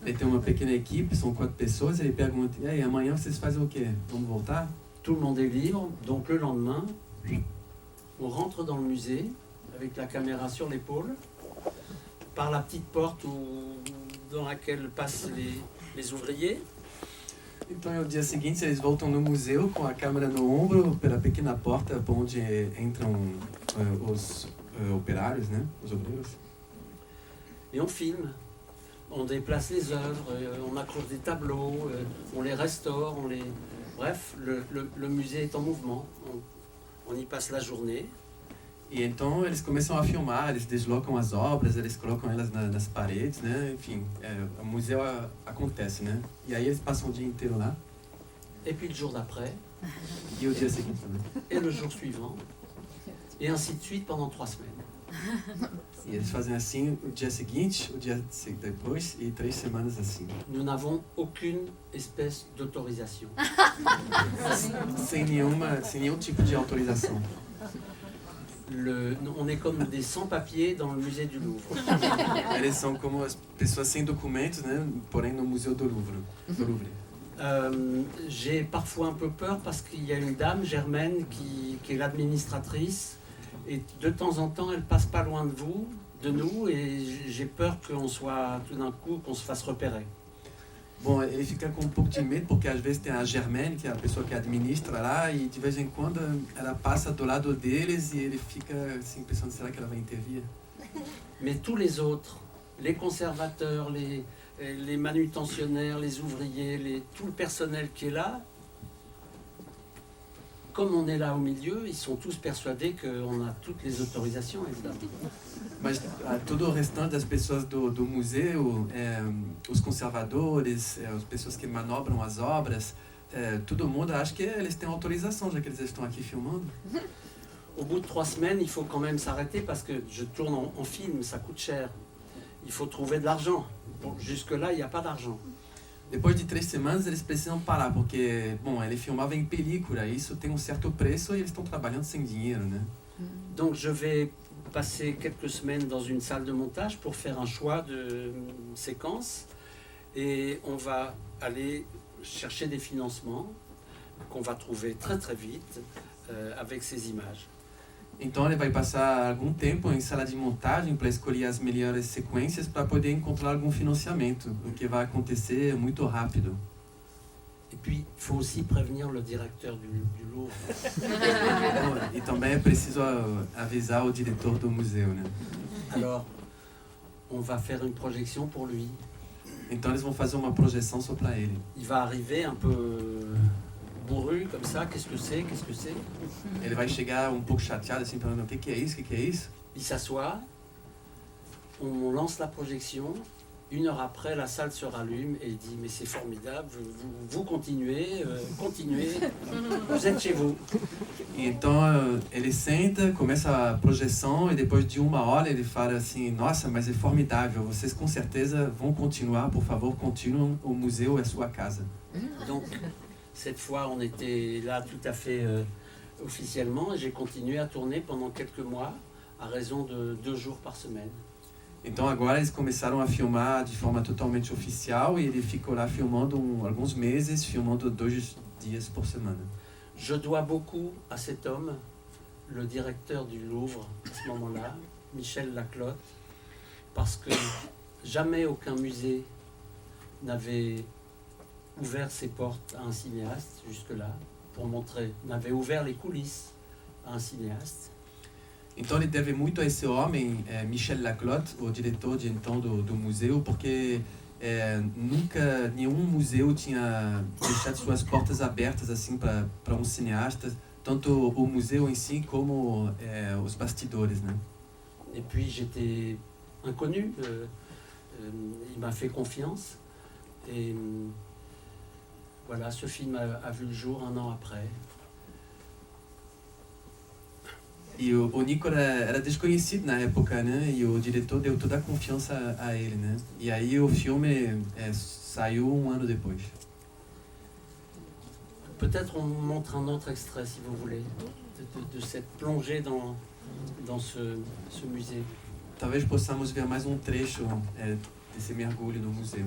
[SPEAKER 3] Ele tem uma pequena equipe, são 4 pessoas, ele pergunta, e aí, amanhã vocês fazem o quê? Vamos voltar?
[SPEAKER 2] Tout le monde est libre, donc le lendemain, on rentre dans le musée avec la caméra sur l'épaule, par la petite porte dans laquelle passent les ouvriers.
[SPEAKER 3] Então, no dia seguinte, eles voltam no museu com a câmera no ombro, pela pequena porta por onde entram os operários, né? Os obreiros.
[SPEAKER 2] Et on filme, on déplace les œuvres, on accroche des tableaux, on les restaure, Bref, le musée est en mouvement, on y passe la journée.
[SPEAKER 3] E então eles começam a filmar, eles deslocam as obras, eles colocam elas nas paredes, né? Enfim, o museu acontece, né? E aí eles passam o dia inteiro lá.
[SPEAKER 2] Et puis le jour d'après,
[SPEAKER 3] E o dia seguinte também.
[SPEAKER 2] et le jour suivant, et ainsi de suite pendant 3 semaines.
[SPEAKER 3] E eles fazem assim o dia seguinte, o dia depois e 3 semanas assim.
[SPEAKER 2] Nous n'avons aucune espèce d'autorisation.
[SPEAKER 3] Sem nenhum tipo de autorização.
[SPEAKER 2] On est comme des sans-papiers dans le musée du Louvre.
[SPEAKER 3] Eles são como as pessoas sem documentos, né? Porém no museu do Louvre.
[SPEAKER 2] J'ai parfois un peu peur parce qu'il y a une dame, Germaine, qui est l'administratrice, et de temps en temps, elle passe pas loin de vous, de nous et j'ai peur qu'on soit tout d'un coup, qu'on se fasse repérer.
[SPEAKER 3] Bom, ele fica com um pouco de medo porque às vezes tem a Germaine, que é a pessoa que administra lá, e de vez em quando ela passa do lado deles e ele fica assim pensando, será que ela vai intervir?
[SPEAKER 2] Mais tous les autres, les conservateurs, les manutentionnaires, les ouvriers, tout le personnel qui est là, comme on est là au milieu, ils sont tous persuadés qu'on a toutes les autorisations, évidemment.
[SPEAKER 3] Mas todo o restante das pessoas do museu, os conservadores, as pessoas que manobram as obras, todo mundo acha que eles têm autorização, já que eles estão aqui filmando.
[SPEAKER 2] Au bout de 3 semaines, il faut quand même s'arrêter parce que je tourne en film, ça coûte cher. Il faut trouver de l'argent. Bon, jusque-là, il n'y a pas d'argent.
[SPEAKER 3] Depois de 3 semanas, eles precisam parar, porque, bom, ele filmava em película, isso tem um certo preço e eles estão trabalhando sem dinheiro, né?
[SPEAKER 2] Donc je vais passer quelques semaines dans une salle de montage pour faire un choix de séquence et on va aller chercher des financements qu'on va trouver très très vite avec ces images.
[SPEAKER 3] Então ele vai passar algum tempo em sala de montagem para escolher as melhores sequências para poder encontrar algum financiamento, o que vai acontecer muito rápido.
[SPEAKER 2] Et puis il faut aussi prévenir le directeur du Louvre.
[SPEAKER 3] E também é preciso avisar o diretor do museu, né?
[SPEAKER 2] Alors on va faire une projection pour lui.
[SPEAKER 3] Então eles vão fazer uma projeção só para ele.
[SPEAKER 2] Il va arriver un peu bourru comme ça, qu'est-ce que c'est, qu'est-ce que c'est?
[SPEAKER 3] Ele vai chegar um pouco chateado assim, perguntando o que é isso, o que é isso?
[SPEAKER 2] Il s'assoit, on lance la projection, 1 heure après la salle se rallume et il dit mais c'est formidable, vous continuez, continuez, vous êtes chez vous.
[SPEAKER 3] Então ele senta, começa a projeção e depois de 1 hora ele fala assim, nossa, mas é formidável, vocês com certeza vão continuar, por favor, continuem, o museu é sua casa.
[SPEAKER 2] Donc cette fois on était là tout à fait officiellement et j'ai continué à tourner pendant quelques mois à raison de 2 jours par semaine.
[SPEAKER 3] Então agora eles começaram a filmar de forma totalmente oficial e ele ficou lá filmando alguns meses, filmando 2 dias por semana.
[SPEAKER 2] Je dois beaucoup à cet homme, le directeur du Louvre à ce moment-là, Michel Laclotte, parce que jamais aucun musée n'avait ouvert ses portes à un cinéaste jusque-là, pour montrer, n'avait ouvert les coulisses à un cinéaste.
[SPEAKER 3] Então ele deve muito a esse homem, Michel Laclotte, o diretor de então do museu, porque nunca nenhum museu tinha deixado suas portas abertas assim para um cineasta, tanto o museu em si como os bastidores, né?
[SPEAKER 2] Et puis j'étais inconnu, il m'a fait confiance et voilà, ce film a vu le jour 1 an après.
[SPEAKER 3] E o Nicola era desconhecido na época, né? E o diretor deu toda a confiança a ele, né? E aí o filme saiu 1 ano depois.
[SPEAKER 2] Peut-être on montre un autre extrait, si vous voulez, de cette plongée dans ce musée.
[SPEAKER 3] Talvez possamos ver mais um trecho desse mergulho no museu.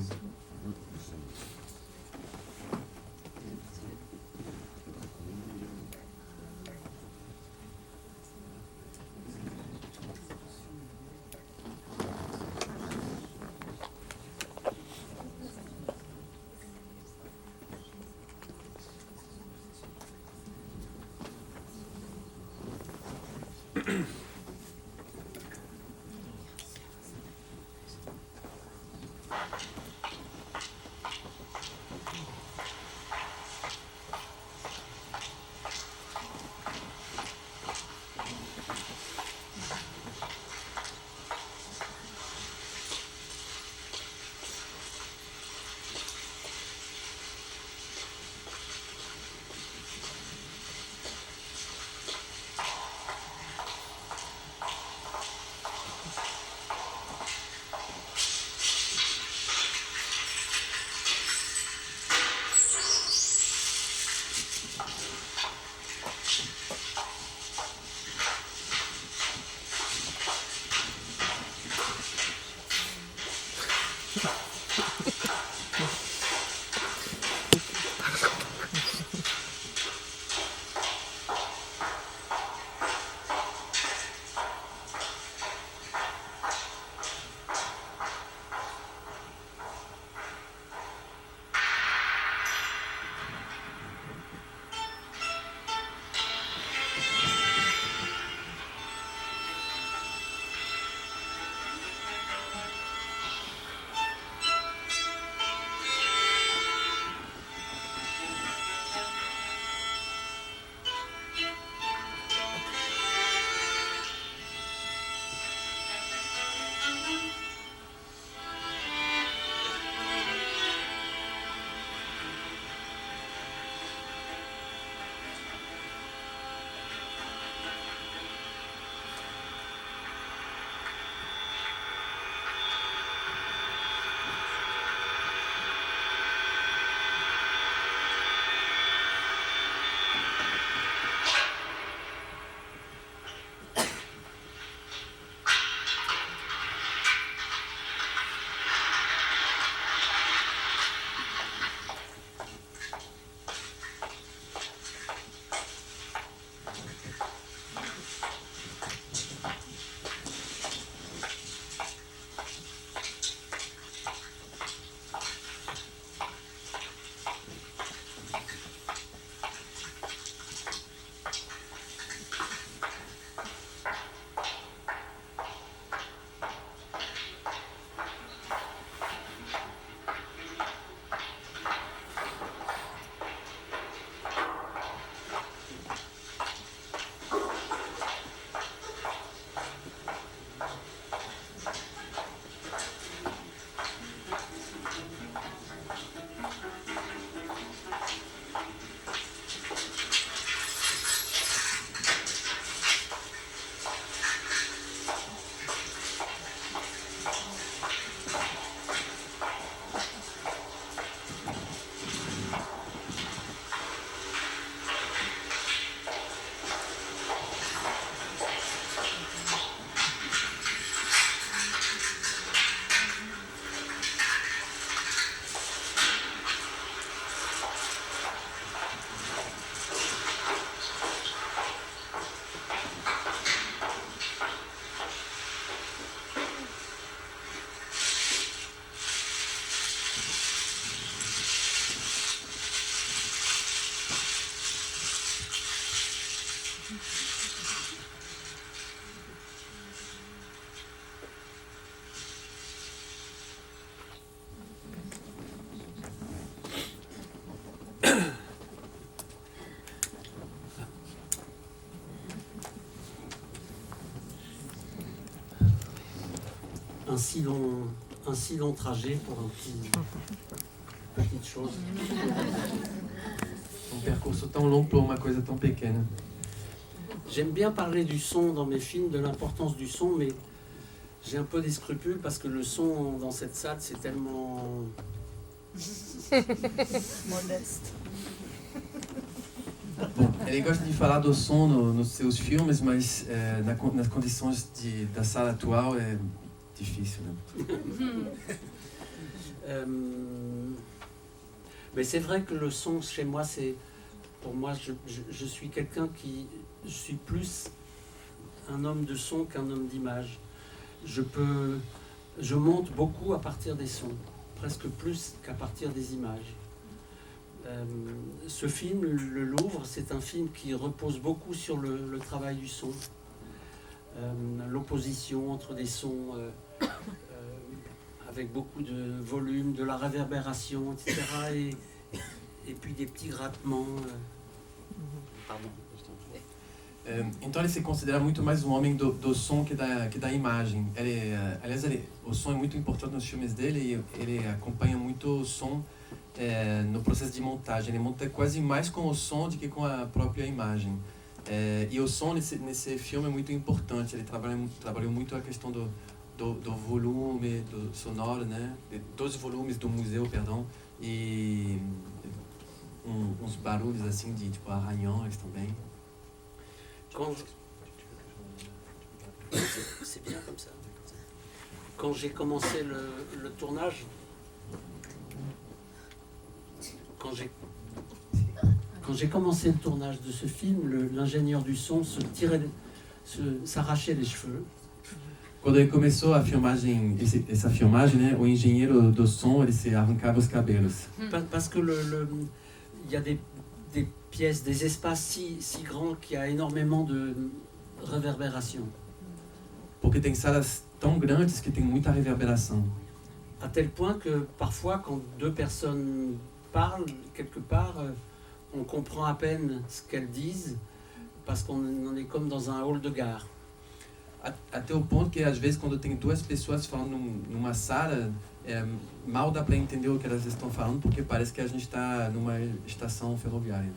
[SPEAKER 2] Un si long trajet pour petite chose.
[SPEAKER 3] Um percurso tão longo por uma coisa tão pequena.
[SPEAKER 2] J'aime bien parler du son dans mes films, de l'importance du son, mais j'ai un peu des scrupules parce que le son dans cette salle, c'est tellement...
[SPEAKER 7] Modeste.
[SPEAKER 3] Bom, ele gosta de falar do som nos seus filmes, mas nas condições da sala atual é difícil, né?
[SPEAKER 2] Mais c'est vrai que le son chez moi, c'est... Pour moi, je suis quelqu'un qui... Je suis plus un homme de son qu'un homme d'image. Je monte beaucoup à partir des sons, presque plus qu'à partir des images. Ce film, Le Louvre, c'est un film qui repose beaucoup sur le travail du son, l'opposition entre des sons avec beaucoup de volume, de la réverbération, etc. Et puis des petits grattements. Pardon.
[SPEAKER 3] Então ele se considera muito mais um homem do som que da imagem. Aliás, o som é muito importante nos filmes dele e ele acompanha muito o som no processo de montagem. Ele monta quase mais com o som do que com a própria imagem. E o som nesse filme é muito importante. Ele trabalhou muito a questão do volume, do sonoro, né? Dos volumes do museu, perdão. E uns barulhos assim de tipo arranhões também.
[SPEAKER 2] C'est bien comme ça. Quand j'ai commencé le tournage, quand j'ai commencé le tournage de ce film, l'ingénieur du son s'arrachait les cheveux.
[SPEAKER 3] Quando ele começou a filmagem, essa filmagem, né, o engenheiro do som ele se arrancava os cabelos.
[SPEAKER 2] Parce que il y a des pièces, des espaces si grands qu'il y a énormément de réverbération.
[SPEAKER 3] Porque tem salas tão grandes que tem muita reverberação.
[SPEAKER 2] À tel point que parfois, quand deux personnes parlent quelque part, on comprend à peine ce qu'elles disent parce qu'on est comme dans un hall de gare.
[SPEAKER 3] Até o ponto que às vezes quando tem duas pessoas falando numa sala, mal dá para entender o que elas estão falando porque parece que a gente está numa estação ferroviária.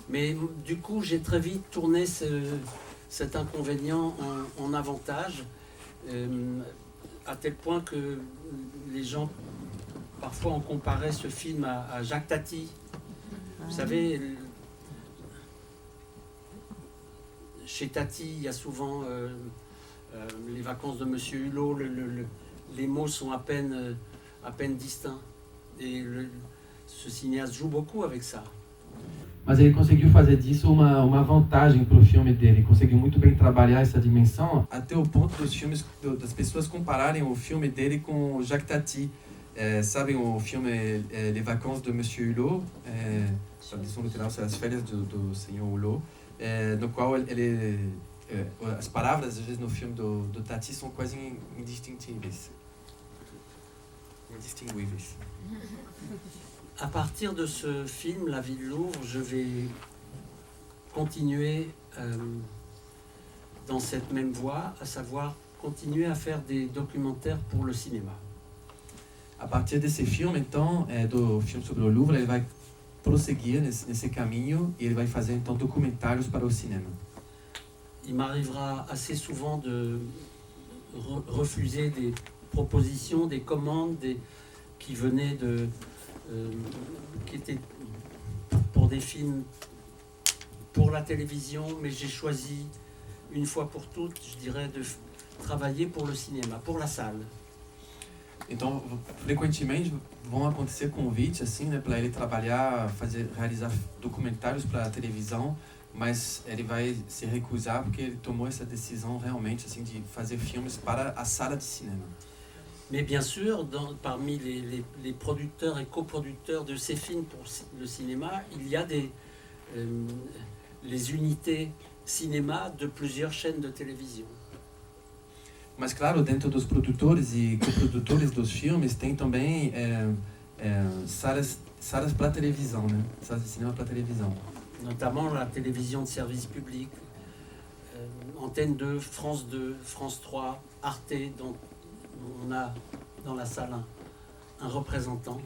[SPEAKER 2] Mais du coup, j'ai très vite tourné cet inconvénient en avantage, à tel point que les gens, parfois, ont comparé ce film à Jacques Tati. Vous savez, chez Tati, il y a souvent les vacances de Monsieur Hulot, les mots sont à peine distincts. Et ce cinéaste joue beaucoup avec ça.
[SPEAKER 3] Mas ele conseguiu fazer disso uma vantagem para o filme dele. Ele conseguiu muito bem trabalhar essa dimensão, até o ponto dos filmes das pessoas compararem o filme dele com o Jacques Tati. Sabem o filme Les Vacances de Monsieur Hulot, tradução literal, as férias do senhor Hulot, no qual as palavras às vezes no filme do Tati são quase indistinguíveis.
[SPEAKER 2] À partir de ce film, La Vie de Louvre, je vais continuer dans cette même voie, à savoir continuer à faire des documentaires pour le cinéma.
[SPEAKER 3] A partir desse filme, então, do filme sobre o Louvre, ele vai prosseguir nesse caminho e ele vai fazer então documentários para o cinema.
[SPEAKER 2] Il m'arrivera assez souvent de refuser des propositions, des commandes qui venaient qui étaient pour des films pour la télévision, mais j'ai choisi une fois pour toutes, je dirais, de travailler pour le cinéma, pour la salle.
[SPEAKER 3] Então, frequentemente vão acontecer convites assim, né, para ele trabalhar, realizar documentários para a televisão, mas ele vai se recusar porque ele tomou essa decisão realmente assim de fazer filmes para a sala de cinema.
[SPEAKER 2] Mais bien sûr, parmi les producteurs et coproducteurs de ces films pour le cinéma, il y a les unités
[SPEAKER 4] cinéma de plusieurs chaînes de télévision.
[SPEAKER 3] Mas, claro, dentro dos produtores e coprodutores dos filmes, tem também salas para televisão, né? Salas de cinema para televisão.
[SPEAKER 4] Notamment la télévision de service public, Antenne 2, France 2, France 3, Arte, dont on a dans la salle un représentant.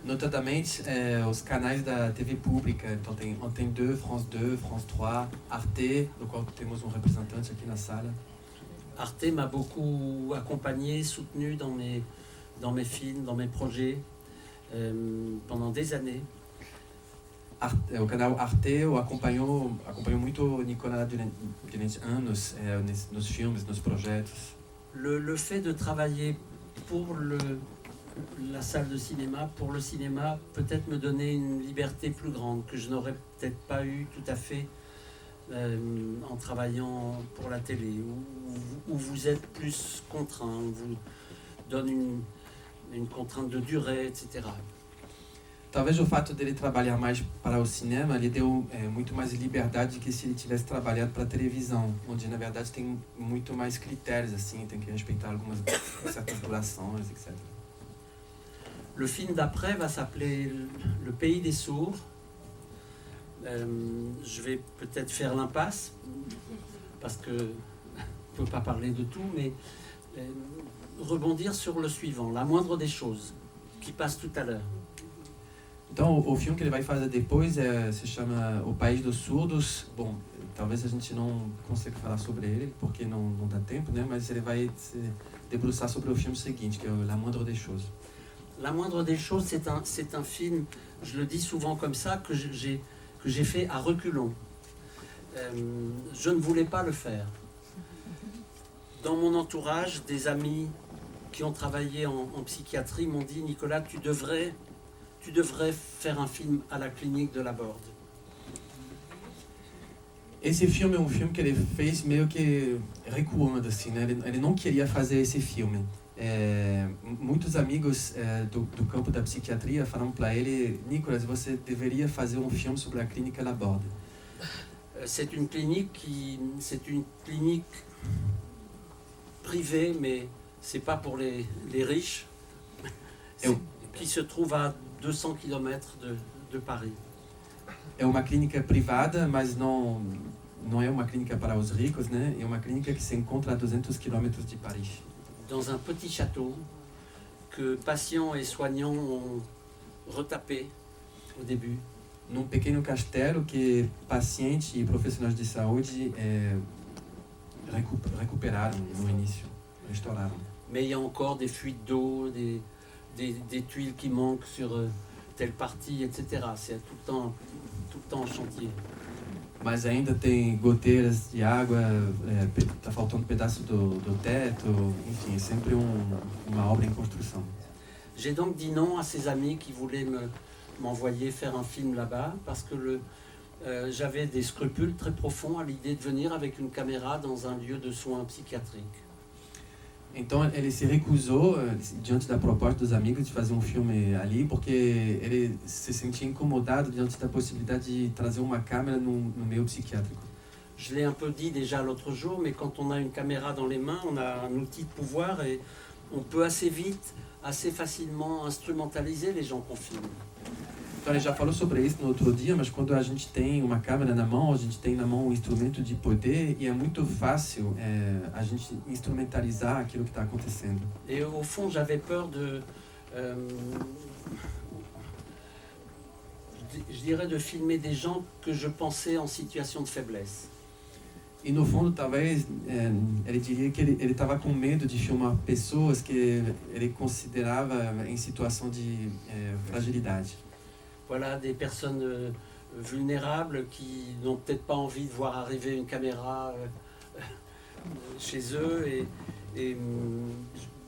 [SPEAKER 3] Notadamente, os canais da TV pública, então tem Antenne 2, France 2, France 3, Arte, do qual temos representante aqui na sala.
[SPEAKER 4] Arte m'a beaucoup accompagné, soutenu dans mes films, dans mes projets, pendant des années.
[SPEAKER 3] O canal Arte acompanhou muito o Nicolas durante anos nos filmes, nos projetos.
[SPEAKER 4] Le fait de travailler pour la salle de cinéma, pour le cinéma, peut-être me donner une liberté plus grande que je n'aurais peut-être pas eu tout à fait en travaillant pour la télé, où vous êtes plus contraint, on vous donne une contrainte de durée, etc.
[SPEAKER 3] Talvez o fato dele trabalhar mais para o cinema lhe deu muito mais liberdade que se ele tivesse trabalhado para a televisão, onde na verdade tem muito mais critérios, assim, tem que respeitar algumas certas durações, etc.
[SPEAKER 4] Le film d'après va s'appeler Le Pays des Sourds. Je vais peut-être faire l'impasse, parce que on ne peut pas parler de tout, mais rebondir sur le suivant, La Moindre des Choses, qui passe tout à l'heure.
[SPEAKER 3] Então, o filme que ele vai fazer depois se chama O País dos Surdos. Bom, talvez a gente não consiga falar sobre ele, porque não dá tempo, né? Mas ele vai se debruçar sobre o filme seguinte, que é La Moindre des Choses.
[SPEAKER 4] La Moindre des Choses, c'est un film, je le dis souvent comme ça, que j'ai fait à reculons. Je ne voulais pas le faire. Dans mon entourage, des amis qui ont travaillé en psychiatrie m'ont dit « Nicolas, tu devrais faire un film à la clinique de Laborde ».
[SPEAKER 3] Esse filme é um filme que ele fez meio que recuando, assim, né? Ele não queria fazer esse filme. Muitos amigos do campo da psiquiatria falaram para ele: Nicolas, você deveria fazer um filme sobre a clínica Laborde.
[SPEAKER 4] C'est une clinique privée, mais c'est pas pour les riches, qui se trouve à 200 km de Paris.
[SPEAKER 3] É uma clínica privada, mas não é uma clínica para os ricos, né? É uma clínica que se encontra a 200 km de Paris.
[SPEAKER 4] Dans un petit château que patients et soignants ont retapé au début.
[SPEAKER 3] Num pequeno castelo que pacientes e profissionais de saúde recuperaram no início, restauraram.
[SPEAKER 4] Mais il y a encore des fuites d'eau, des tuiles qui manquent sur telle partie, etc. C'est tout le temps en chantier.
[SPEAKER 3] Mas ainda tem goteiras de água, está faltando pedaço do teto, enfim, é sempre uma obra em construção.
[SPEAKER 4] J'ai donc dit non à ces amis qui voulaient m'envoyer faire un film là-bas, parce que j'avais des scrupules très profonds à l'idée de venir avec une caméra dans un lieu de soins psychiatriques.
[SPEAKER 3] Então ele se recusou diante da proposta dos amigos de fazer um filme ali, porque ele se sentia incomodado diante da possibilidade de trazer uma câmera no meio psiquiátrico.
[SPEAKER 4] Je l'ai un peu dit déjà l'autre jour, mais quand on a une caméra dans les mains, on a un outil de pouvoir et on peut assez vite, assez facilement instrumentaliser les gens qu'on filme.
[SPEAKER 3] Então ele já falou sobre isso no outro dia, mas quando a gente tem uma câmera na mão, a gente tem na mão um instrumento de poder e é muito fácil a gente instrumentalizar aquilo que está acontecendo.
[SPEAKER 4] Et au fond, j'avais peur je dirais de filmer des gens que je pensais en situation de faiblesse.
[SPEAKER 3] E no fundo, talvez, ele diria que ele estava com medo de filmar pessoas que ele considerava em situação de fragilidade.
[SPEAKER 4] Voilà, des personnes vulnérables qui n'ont peut-être pas envie de voir arriver une caméra chez eux. Et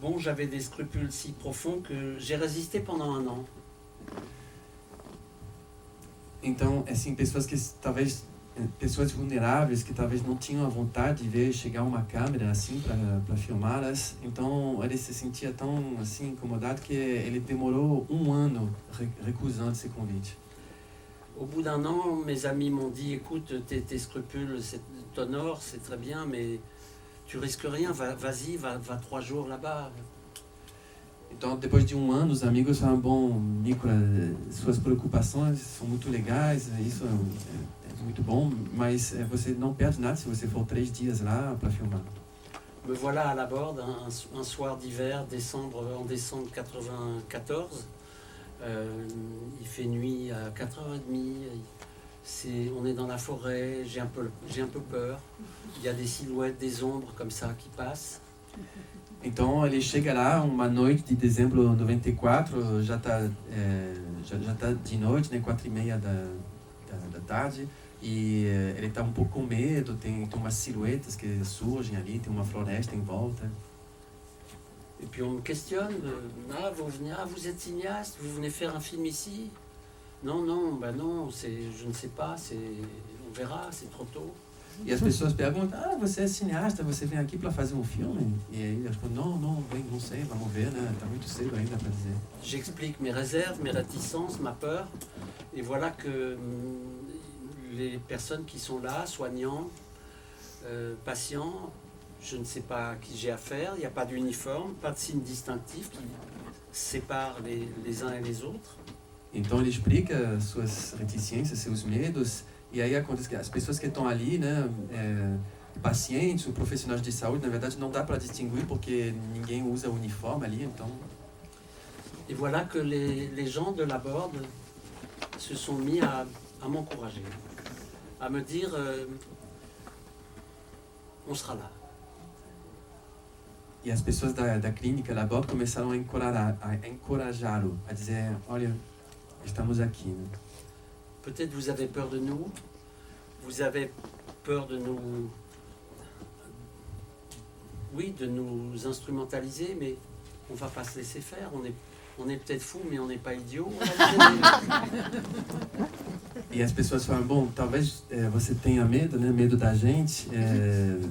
[SPEAKER 4] bon, j'avais des scrupules si profonds que j'ai résisté pendant 1 an.
[SPEAKER 3] Então, assim, pessoas vulneráveis que talvez não tinham a vontade de ver chegar uma câmera assim para filmá-las. Então ele se sentia tão assim incomodado que ele demorou 1 ano recusando esse convite.
[SPEAKER 4] Au bout d'un an, mes amis m'ont dit, écoute, tes scrupules t'honorent, c'est très bien, mais tu risques rien, vas-y, va 3 jours là-bas.
[SPEAKER 3] Então, depois de um ano, os amigos falaram, bom, Nicolas, suas preocupações são muito legais, isso é muito bom, mas você não perde nada se você for 3 dias lá para filmar.
[SPEAKER 4] Me voilà à la Borde un soir d'hiver, en décembre 94. Il fait nuit à 4h30. On est dans la forêt, j'ai un peu peur. Il y a des silhouettes, des ombres comme ça qui passent.
[SPEAKER 3] Então ele chega lá uma noite de dezembro de 94, já tá de noite, né, 4h30 da tarde, e ele tá um pouco com medo, tem umas silhuetas que surgem ali, tem uma floresta em volta.
[SPEAKER 4] Et puis on me questionne, vous êtes cinéaste, vous venez faire un film ici? Non, non, je ne sais pas, on verra, c'est trop tôt.
[SPEAKER 3] E as pessoas perguntam, você é cineasta, você vem aqui para fazer um filme? E aí ele responde, não sei, vamos ver, né? Tá muito cedo ainda para dizer.
[SPEAKER 4] J'explique mes réserves, mes réticences, ma peur, et voilà que les personnes qui sont là, soignants, patients, je ne sais pas à qui j'ai affaire, il n'y a pas d'uniforme, pas de signe distinctif qui sépare les uns et les autres.
[SPEAKER 3] Então ele explica suas reticências, seus medos, e aí acontece que as pessoas que estão ali, né, pacientes ou profissionais de saúde, na verdade não dá para distinguir porque ninguém usa uniforme ali, então.
[SPEAKER 4] Et voilà que les gens de la Borde se sont mis à m'encourager, à me dire on sera là.
[SPEAKER 3] E as pessoas da clínica La Borde começaram a encorajá-lo, a dizer, olha, estamos aqui, né?
[SPEAKER 4] Peut-être vous avez peur de nous, vous avez peur de nous, oui, de nous instrumentaliser, mais on va pas se laisser faire. On est peut-être fous, mais on n'est pas idiots.
[SPEAKER 3] E as pessoas falam, bom, talvez você tenha medo, né, medo da gente,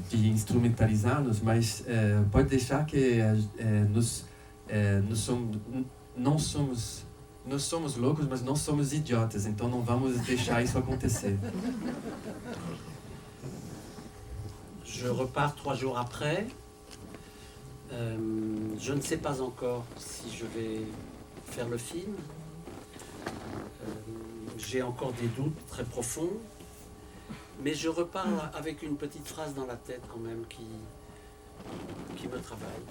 [SPEAKER 3] de instrumentalizar-nos, mas pode deixar que nós somos loucos, mas não somos idiotas, então não vamos deixar isso acontecer.
[SPEAKER 4] Je repars 3 jours après. Je ne sais pas encore si je vais faire le film. J'ai encore des doutes très profonds. Mais je repars avec une petite phrase dans la tête quand même qui me travaille.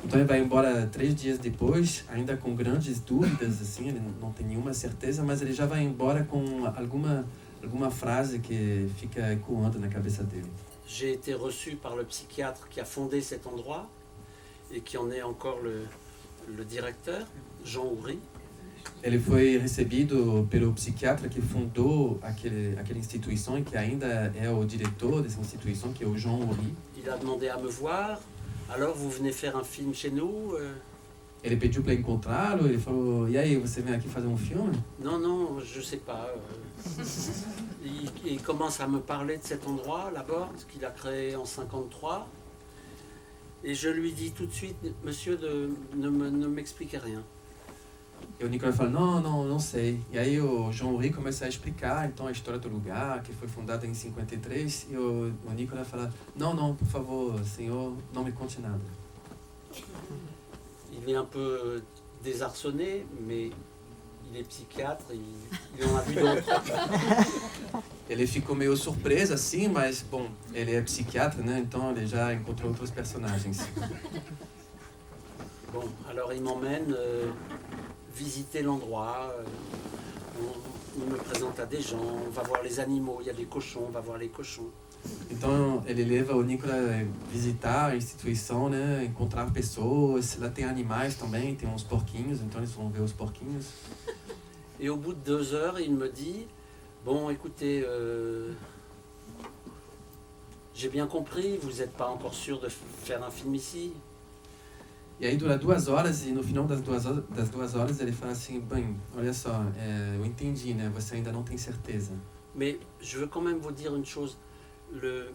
[SPEAKER 3] Então ele vai embora 3 dias depois, ainda com grandes dúvidas, assim, ele não tem nenhuma certeza, mas ele já vai embora com alguma frase que fica ecoando na cabeça dele.
[SPEAKER 4] J'ai été reçu par le psychiatre qui a fondé cet endroit et qui en est encore le directeur, Jean Houry.
[SPEAKER 3] Ele foi recebido pelo psiquiatra que fundou aquela instituição e que ainda é o diretor dessa instituição, que é o Jean Houry.
[SPEAKER 4] Il a demandé à me voir. Alors, vous venez faire un film chez nous?
[SPEAKER 3] Ele pediu para encontrá-lo, ele falou, e aí, você vem aqui fazer um filme?
[SPEAKER 4] Non, je sais pas. Il commence à me parler de cet endroit, la Borde, qu'il a créé en 53. Et je lui dis tout de suite, monsieur, ne m'expliquez rien.
[SPEAKER 3] E o Nicolas fala, não sei. E aí o Jean Houry começa a explicar então a história do lugar, que foi fundado em 53, e o Nicolas fala, não, por favor, senhor, não me conte nada.
[SPEAKER 4] Il est un peu désarçonné, mais il est psychiatre, il en a vu d'autres.
[SPEAKER 3] Ele ficou meio surpreso assim, mas, bom, ele é psiquiatra, né? Então ele já encontrou outros personagens.
[SPEAKER 4] Bon, alors il m'emmène visiter l'endroit, on me présente à des gens, on va voir les animaux, il y a des cochons, on va voir les cochons.
[SPEAKER 3] Então ele leva o Nicolas visitar a instituição, né? Encontrar pessoas, lá tem animais também, tem uns porquinhos, então eles vão ver os porquinhos.
[SPEAKER 4] Et au bout de 2 heures, il me dit, bon écoutez, j'ai bien compris, vous n'êtes pas encore sûr de faire un film ici.
[SPEAKER 3] E aí dura 2 horas e no final das 2 horas ele fala assim, bem, olha só, eu entendi, né? Você ainda não tem certeza.
[SPEAKER 4] Mais je veux quand même vous dire une chose, le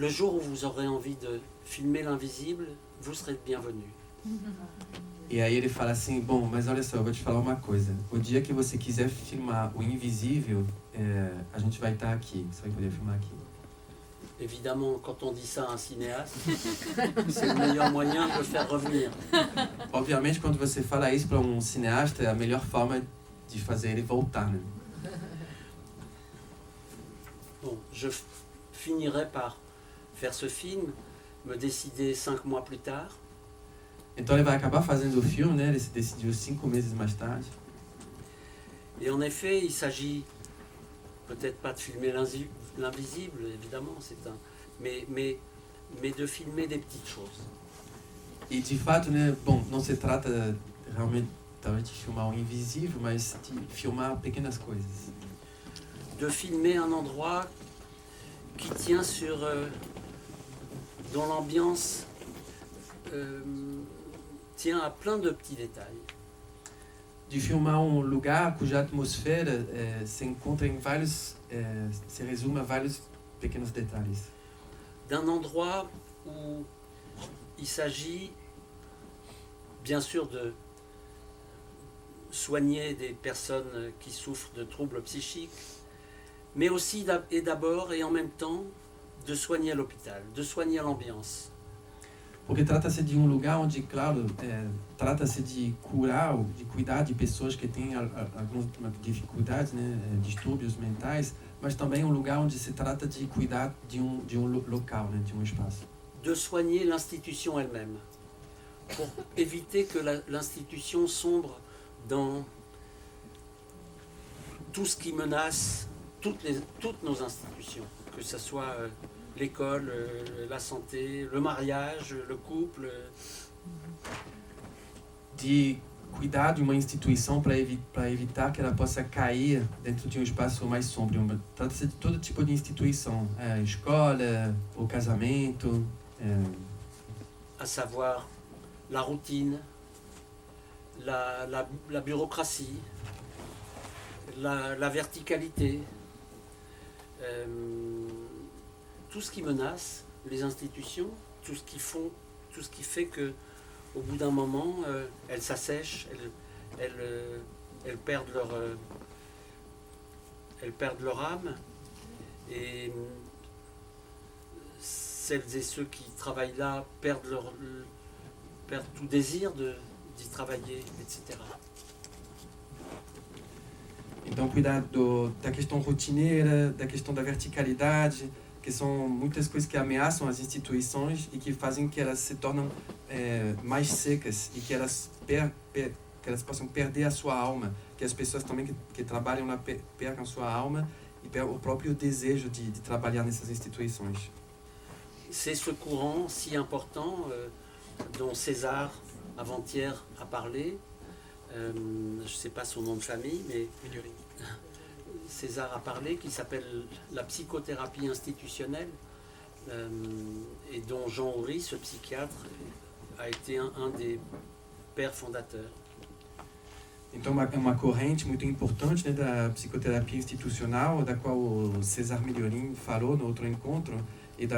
[SPEAKER 4] jour où vous aurez envie de filmer l'invisible, vous serez le bienvenu.
[SPEAKER 3] E aí ele fala assim, bom, mas olha só, eu vou te falar uma coisa. O dia que você quiser filmar o invisível, a gente vai estar aqui. Você vai poder filmar aqui.
[SPEAKER 4] Évidemment, quand on dit ça à un cinéaste, c'est le meilleur moyen de le faire revenir.
[SPEAKER 3] Obviamente, quando você fala isso para um cineasta, é a melhor forma de fazer ele voltar, né?
[SPEAKER 4] Bon, je finirai par faire ce film, me décider 5 mois plus tard.
[SPEAKER 3] Então ele vai acabar fazendo o filme, né? Ele se decidiu 5 meses mais tarde.
[SPEAKER 4] Et en effet, il s'agit peut-être pas de filmer l'invisible, évidemment, mais de filmer des petites choses.
[SPEAKER 3] E de fato, né? Bom, não se trata realmente talvez de filmar o invisível, mas de filmar pequenas coisas.
[SPEAKER 4] De filmer un endroit qui tient sur, dont l'ambiance tient à plein de petits détails.
[SPEAKER 3] De filmar um lugar cuja atmosfera se encontra em vários, se resume a vários pequenos detalhes.
[SPEAKER 4] D'un endroit où il s'agit bien sûr de soigner des personnes qui souffrent de troubles psychiques, mais aussi et d'abord et en même temps de soigner l'hôpital, de soigner l'ambiance.
[SPEAKER 3] Porque trata-se de um lugar onde, claro, trata-se de curar, de cuidar de pessoas que têm algumas dificuldades, né, distúrbios mentais, mas também um lugar onde se trata de cuidar de um local, né, de um espaço.
[SPEAKER 4] De soigner l'institution elle-même, pour éviter que l'institution sombre dans tout ce qui menace toutes nos institutions, que ce soit l'école, la santé, le mariage, le couple.
[SPEAKER 3] De cuidar de uma instituição para evitar que ela possa cair dentro de um espaço mais sombrio. Trata-se de todo tipo de instituição, escola, o casamento.
[SPEAKER 4] À savoir la routine, la bureaucratie, la verticalité, tout ce qui menace les institutions, tout ce qui fait que au bout d'un moment, elles s'assèchent, elles perdent leur âme, et celles et ceux qui travaillent là perdent tout désir d'y travailler, etc.
[SPEAKER 3] Então, cuidar da questão rotineira, da questão da verticalidade, que são muitas coisas que ameaçam as instituições e que fazem que elas se tornem mais secas e que elas possam perder a sua alma, que as pessoas também que trabalham lá percam a sua alma e o próprio desejo de trabalhar nessas instituições.
[SPEAKER 4] C'est ce courant si important dont César, avant-hier, a parlé. Je ne sais pas son nom de famille, mais César a parlé, qui s'appelle la psychothérapie institutionnelle, et dont Jean Houry, ce psychiatre, a été un des pères fondateurs.
[SPEAKER 3] Então, é uma corrente muito importante, né, da psicoterapia institucional, da qual o César Milhorim falou no outro encontro, e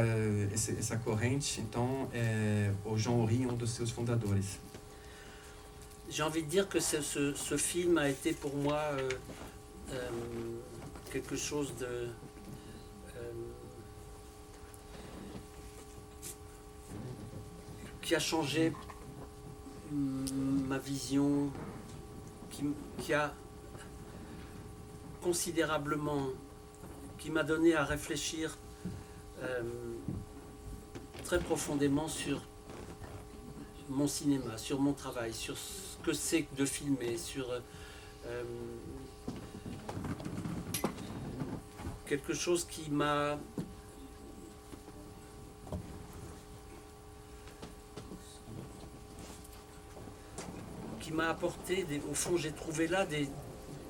[SPEAKER 3] essa corrente, então, o Jean Houry é um dos seus fundadores.
[SPEAKER 4] J'ai envie de dire que ce film a été pour moi quelque chose de qui a changé ma vision, qui a considérablement, qui m'a donné à réfléchir très profondément sur mon cinéma, sur mon travail, sur ce que c'est de filmer, sur quelque chose qui m'a apporté, au fond j'ai trouvé là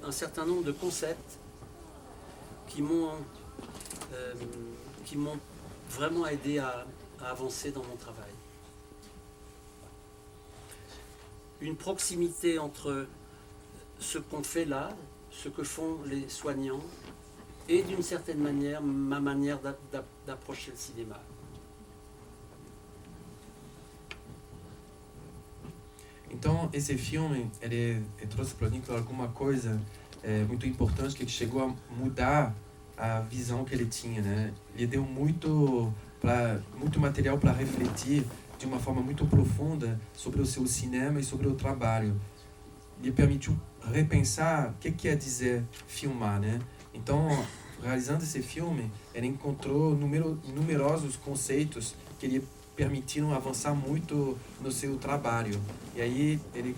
[SPEAKER 4] un certain nombre de concepts qui m'ont vraiment aidé à avancer dans mon travail. Une proximité entre ce qu'on fait là, ce que font les soignants, et d'une certaine manière, ma manière d'approcher le cinéma.
[SPEAKER 3] Então, esse filme, ele trouxe para o Nicolas alguma coisa muito importante que chegou a mudar a visão que ele tinha, né? Ele deu muito material para refletir de uma forma muito profunda sobre o seu cinema e sobre o trabalho. Lhe permitiu repensar o que quer dizer filmar, né? Então, realizando esse filme, ele encontrou numerosos conceitos que lhe permitiram avançar muito no seu trabalho. E aí ele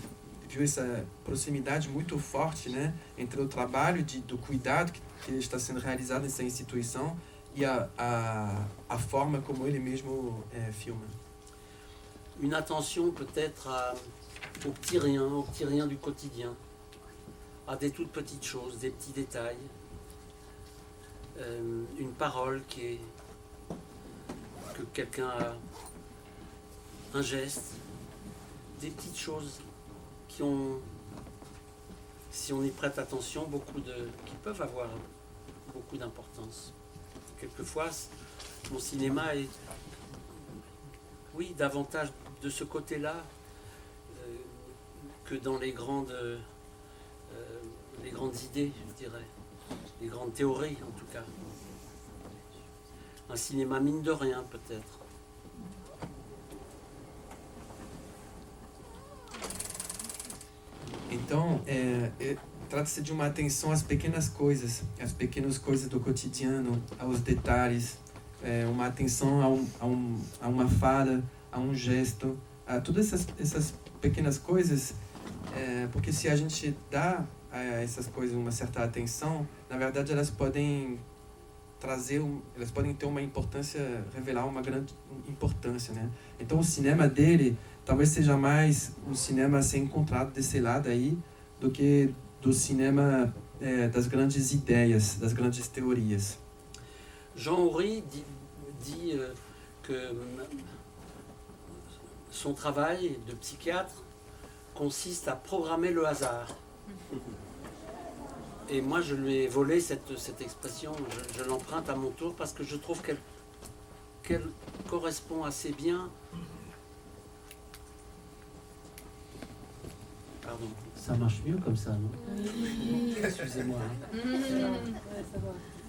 [SPEAKER 3] viu essa proximidade muito forte, né, entre o trabalho do cuidado que está sendo realizado nessa instituição e a forma como ele mesmo filma.
[SPEAKER 4] Une attention peut-être aux petits riens du quotidien, à des toutes petites choses, des petits détails, une parole que quelqu'un a, un geste, des petites choses qui ont, si on y prête attention, qui peuvent avoir beaucoup d'importance. Quelquefois, mon cinéma est, oui, davantage de ce côté-là que dans les grandes idées, je dirais, les grandes théories en tout cas. Un cinéma mine de rien peut-être.
[SPEAKER 3] Então, trata-se de uma atenção às pequenas coisas do cotidiano, aos detalhes, uma atenção a uma fala, a um gesto, a todas essas pequenas coisas, porque se a gente dá a essas coisas uma certa atenção, na verdade elas podem ter uma importância, revelar uma grande importância, né? Então o cinema dele talvez seja mais um cinema a ser encontrado desse lado aí do que do cinema das grandes ideias, das grandes teorias.
[SPEAKER 4] Jean Oury dit que son travail de psychiatre consiste à programmer le hasard. Et moi, je lui ai volé cette expression, je l'emprunte à mon tour parce que je trouve qu'elle correspond assez bien. Pardon.
[SPEAKER 2] Ça marche mieux comme ça, non?
[SPEAKER 4] Excusez-moi. Hein.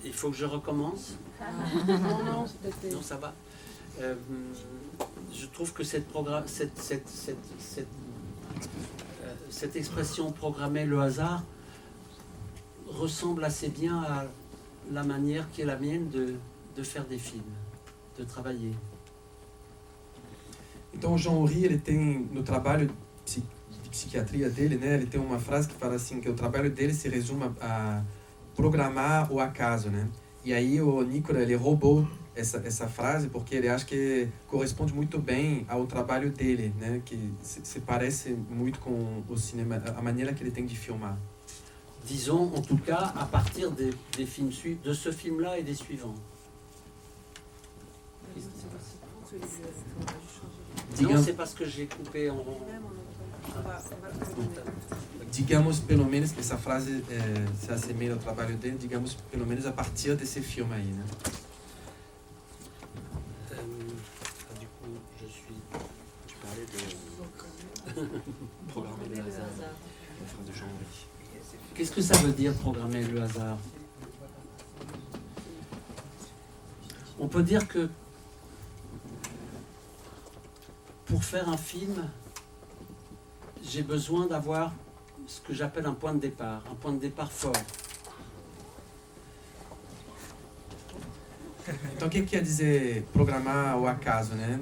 [SPEAKER 4] Il faut que je recommence? Non, ça va. Je trouve que cette expression programmer le hasard ressemble assez bien à la manière qui est la mienne de faire des films, de travailler.
[SPEAKER 3] Então o Jean Oury, ele tem no trabalho de psiquiatria dele, né, ele tem uma frase que fala assim, que o trabalho dele se resume a programar o acaso, né? E aí o Nicolas, ele roubou essa frase porque ele acha que corresponde muito bem ao trabalho dele, né, que se parece muito com o cinema, a maneira que ele tem de filmar.
[SPEAKER 4] Disons, en tout cas, à partir des films de ce film-là et des suivants. Non, c'est parce que j'ai coupé en...
[SPEAKER 3] Digamos pelo menos que essa frase se assemelha ao trabalho dele, digamos pelo menos a partir desse filme aí, né?
[SPEAKER 4] Du coup, tu parlais de programmer le hasard. La phrase de Jean Oury. Qu'est-ce que ça veut dire programmer le hasard? On peut dire que pour faire un film, j'ai besoin d'avoir ce que j'appelle un point de départ fort.
[SPEAKER 3] Então o que quer dizer programar o acaso, né?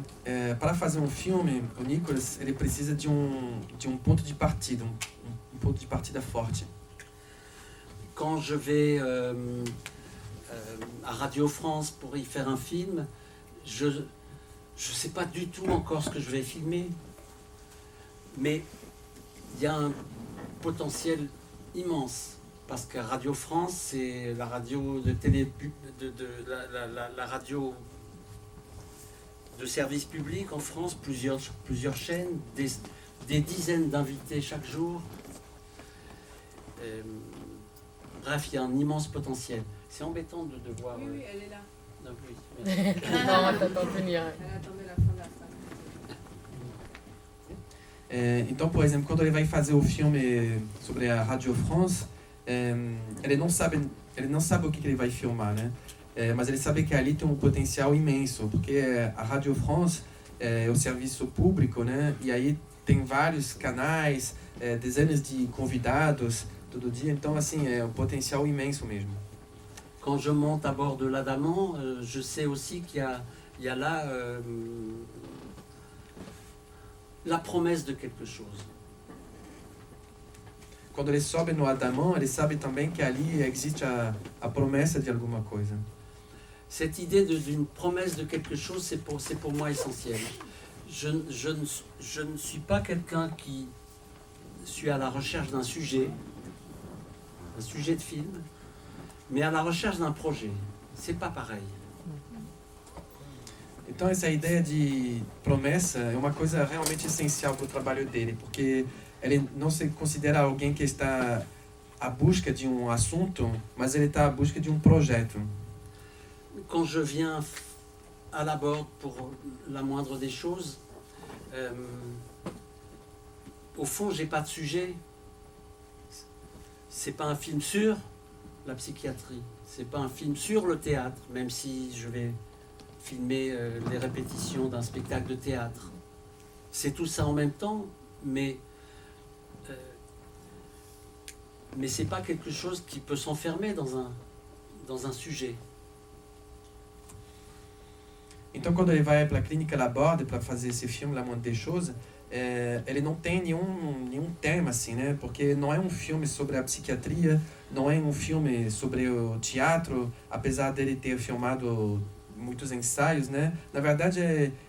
[SPEAKER 3] Para fazer um filme, o Nicolas, ele precisa de um ponto de partida, um ponto de partida forte.
[SPEAKER 4] Quand je vais à Radio France pour y faire un film, je ne sais pas du tout encore ce que je vais filmer, mais il y a un potentiel immense, parce que Radio France, c'est la radio de télé, la radio de service public en France, plusieurs chaînes, des dizaines d'invités chaque jour. Bref, il y a un immense potentiel. C'est embêtant de devoir...
[SPEAKER 1] Oui, elle est là.
[SPEAKER 4] Donc, oui,
[SPEAKER 7] Non, elle t'attend venir.
[SPEAKER 1] Elle attendait la fin de la phrase.
[SPEAKER 3] Então, por exemplo, quando ele vai fazer o filme sobre a Radio France, ele não sabe o que ele vai filmar, né? Mas ele sabe que ali tem um potencial imenso, porque a Radio France é o serviço público, né? E aí tem vários canais, dezenas de convidados todo dia, então assim é um potencial imenso mesmo.
[SPEAKER 4] Quand je monte à bord de l'Adamant, je sais aussi qu'il y a là la promesse de quelque chose.
[SPEAKER 3] Quando ele sobe no Adamant, ele sabe também que ali existe a promessa de alguma coisa.
[SPEAKER 4] Cette idée d'une promesse de quelque chose, c'est pour moi essentiel. Je ne suis pas quelqu'un qui suis à la recherche d'un sujet de film, mais à la recherche d'un projet. C'est pas pareil.
[SPEAKER 3] Então essa ideia de promessa é uma coisa realmente essencial para o trabalho dele, porque ele não se considera alguém que está à busca de um assunto, mas ele está à busca de um projeto.
[SPEAKER 4] Quand je viens à la Borde pour la moindre des choses, au fond, j'ai pas de sujet. C'est pas un film sur la psychiatrie. C'est pas un film sur le théâtre, même si je vais filmer les répétitions d'un spectacle de théâtre. C'est tout ça en même temps, mais c'est pas quelque chose qui peut s'enfermer dans un sujet.
[SPEAKER 3] Então, quando ele vai para a Clínica La Borde para fazer esse filme, La Moindre des Choses, ele não tem nenhum tema, assim, né? Porque não é um filme sobre a psiquiatria, não é um filme sobre o teatro, apesar dele ter filmado muitos ensaios, né? Na verdade,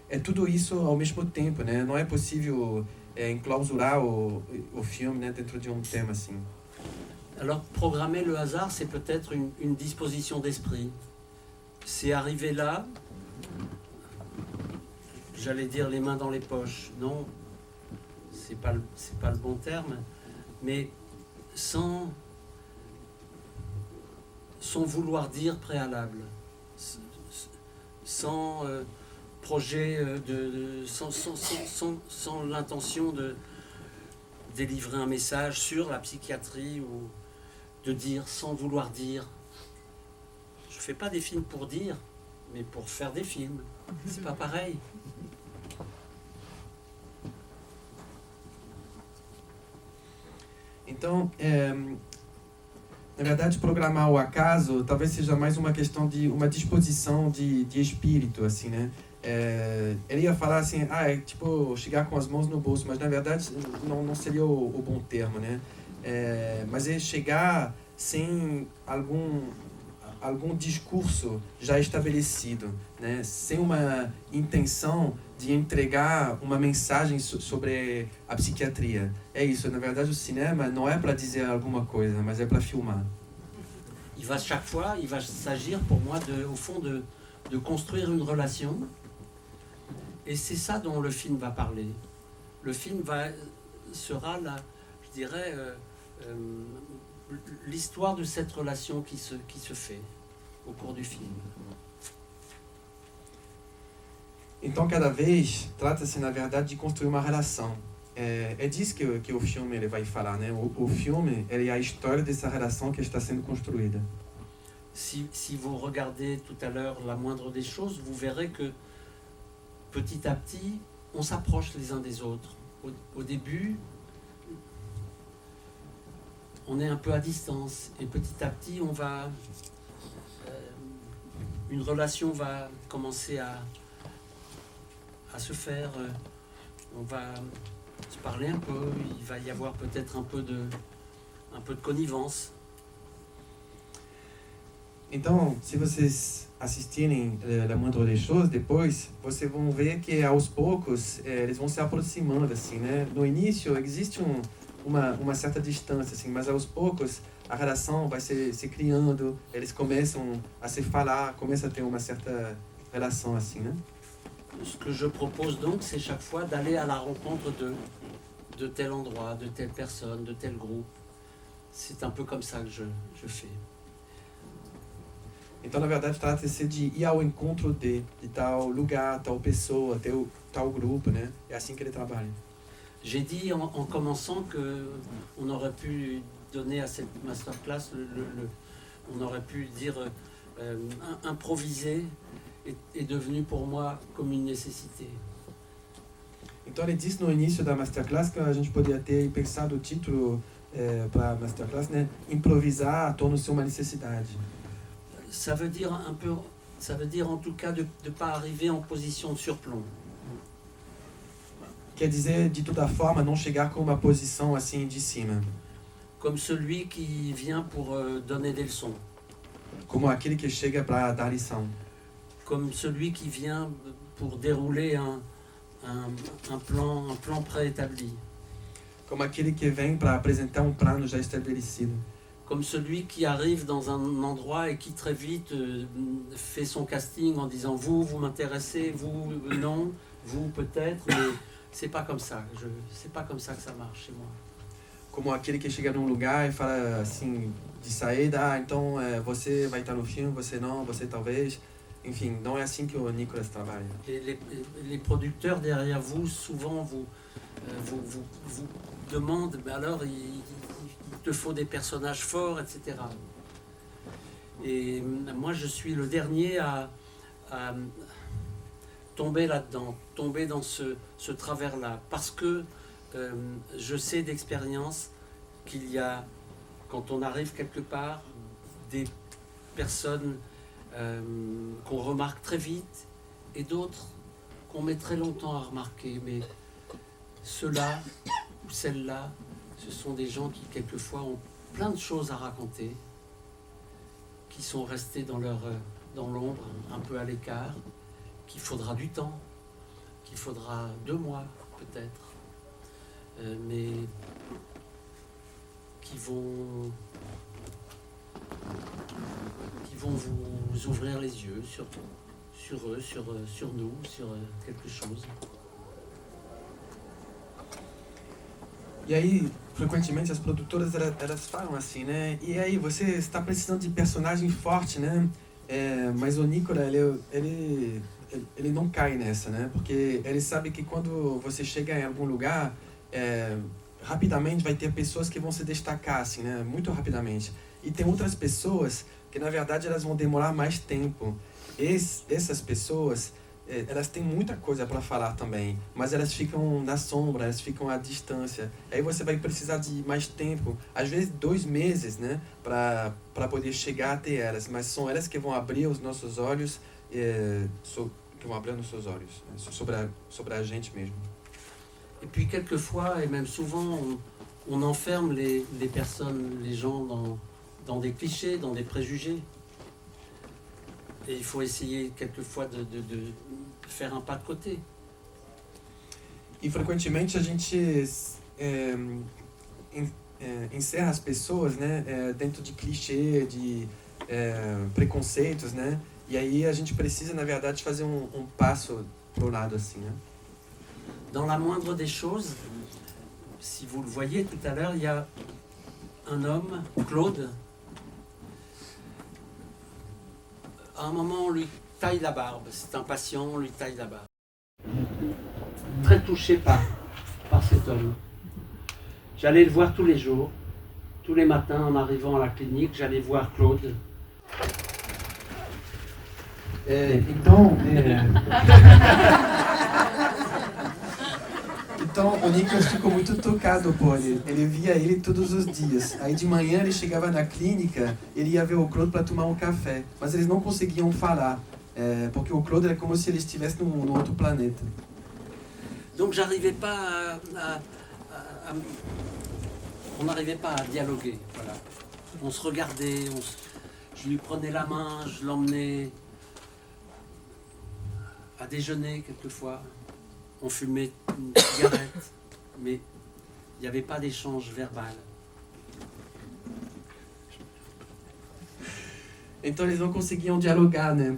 [SPEAKER 3] é tudo isso ao mesmo tempo, né? Não é possível enclausurar o filme, né, dentro de um tema assim.
[SPEAKER 4] Alors, programmer le hasard, c'est peut-être une disposition d'esprit. C'est arriver là, j'allais dire les mains dans les poches. Non, c'est pas le bon terme, mais sans vouloir dire préalable, sans projet, sans l'intention de délivrer un message sur la psychiatrie ou de dire sans vouloir dire. Je fais pas des films pour dire, mais pour faire des films. C'est pas pareil.
[SPEAKER 3] Então, na verdade, programar o acaso talvez seja mais uma questão de uma disposição de espírito, assim, né? Ele ia falar assim, é tipo chegar com as mãos no bolso, mas na verdade não seria o bom termo, né? Mas é chegar sem algum discurso já estabelecido, né? Sem uma intenção de entregar uma mensagem sobre a psiquiatria. É isso, na verdade o cinema não é para dizer alguma coisa, mas é para filmar.
[SPEAKER 4] Chaque fois, il va s'agir pour moi au fond de construire une relation. Et c'est ça dont le film va parler. Le film sera là, je dirais, l'histoire de cette relation qui se fait au cours du film.
[SPEAKER 3] Então, cada vez, trata-se, na verdade, de construir uma relação. É disso que o filme ele vai falar, né? O filme ele é a história dessa relação que está sendo construída.
[SPEAKER 4] Si vous regardez tout à l'heure La Moindre des Choses, vous verrez que petit à petit, on s'approche les uns des autres. Au début, on est un peu à distance. Et petit à petit, une relation va commencer à se faire. On va se parler un peu. Il va y avoir peut-être un peu de connivence.
[SPEAKER 3] Então, se vocês assistirem La Moindre des Choses depois, vocês vão ver que aos poucos eles vão se aproximando, assim, né? No início existe uma certa distância, assim, mas aos poucos a relação vai se criando, eles começam a se falar, começa a ter uma certa relação, assim, né?
[SPEAKER 4] Ce que je propose donc, c'est chaque fois d'aller à la rencontre de tel endroit, de telle personne, de tel groupe. C'est un peu comme ça que je fais.
[SPEAKER 3] Então, na verdade, trata-se de ir ao encontro de tal lugar, tal pessoa, tal grupo, né? É assim que ele trabalha.
[SPEAKER 4] J'ai dit en commençant qu'on aurait pu donner à cette masterclass, on aurait pu dire improviser est devenu pour moi comme une nécessité.
[SPEAKER 3] Então ele disse no início da masterclass que a gente poderia ter pensado o título para a masterclass, né? Improvisar torna-se uma necessidade.
[SPEAKER 4] Ça veut dire en tout cas de ne pas arriver en position de surplomb.
[SPEAKER 3] Quer dizer, de toda forma, não chegar com uma posição assim de cima.
[SPEAKER 4] Comme celui qui vient pour donner des leçons.
[SPEAKER 3] Como aquele que chega para dar lição.
[SPEAKER 4] Comme celui qui vient pour dérouler un plan préétabli.
[SPEAKER 3] Como aquele que vem para apresentar um plano já estabelecido.
[SPEAKER 4] Comme celui qui arrive dans un endroit et qui très vite fait son casting en disant vous m'intéressez, vous non, vous peut-être, mais c'est pas comme ça. C'est pas comme ça que ça marche chez moi.
[SPEAKER 3] Como aquele que chega num lugar e fala assim, de saída, então você vai estar no filme, você não, você talvez. Enfim, não é assim que o Nicolas trabalha.
[SPEAKER 4] Les producteurs derrière vous, souvent, vous demandent, mais alors il te faut des personnages forts, etc. Et moi, je suis le dernier à tomber là-dedans, tomber dans ce travers-là, parce que je sais d'expérience qu'il y a, quand on arrive quelque part, des personnes qu'on remarque très vite et d'autres qu'on met très longtemps à remarquer. Mais ceux-là ou celles-là, ce sont des gens qui quelquefois ont plein de choses à raconter, qui sont restés dans l'ombre, un peu à l'écart, qu'il faudra du temps, qu'il faudra 2 mois peut-être, mais qui vont vous ouvrir les yeux sur eux, sur nous, sur quelque chose.
[SPEAKER 3] E aí, frequentemente, as produtoras, elas falam assim, né? E aí, você está precisando de personagem forte, né? Mas o Nicolas, ele não cai nessa, né? Porque ele sabe que quando você chega em algum lugar, rapidamente vai ter pessoas que vão se destacar, assim, né? Muito rapidamente. E tem outras pessoas que, na verdade, elas vão demorar mais tempo. Essas pessoas, elas têm muita coisa para falar também, mas elas ficam na sombra, elas ficam à distância. Aí você vai precisar de mais tempo, às vezes 2 meses, né? Para poder chegar até elas. Mas são elas que vão abrir os nossos olhos, que vão abrir os nossos olhos, sobre a gente mesmo.
[SPEAKER 4] Et puis quelquefois, et même souvent, on enferme les personnes, les gens dans des clichés, dans des préjugés. Et il faut essayer quelquefois de faire un pas de côté.
[SPEAKER 3] E frequentemente a gente encerra as pessoas, né, dentro de clichê, de preconceitos, né? E aí a gente precisa, na verdade, fazer um passo pro lado assim, né?
[SPEAKER 4] Dans la moindre des choses, si vous le voyez tout à l'heure, il y a un homme, Claude. À un moment, on lui taille la barbe. C'est un patient, on lui taille la barbe. Très touché par cet homme. J'allais le voir tous les jours. Tous les matins, en arrivant à la clinique, j'allais voir Claude.
[SPEAKER 3] Então, o Nicolas ficou muito tocado por ele. Ele via ele todos os dias. Aí de manhã ele chegava na clínica, ele ia ver o Claude para tomar um café. Mas eles não conseguiam falar, porque o Claude era como se ele estivesse num outro planeta.
[SPEAKER 4] Donc j'arrivais pas on n'arrivait pas à dialoguer. Voilà. On se regardait, je lui prenais la main, je l'emmenais à déjeuner quelquefois. On fumait une cigarette, mais il n'y avait pas d'échange verbal.
[SPEAKER 3] Então eles não conseguiam dialogar, né?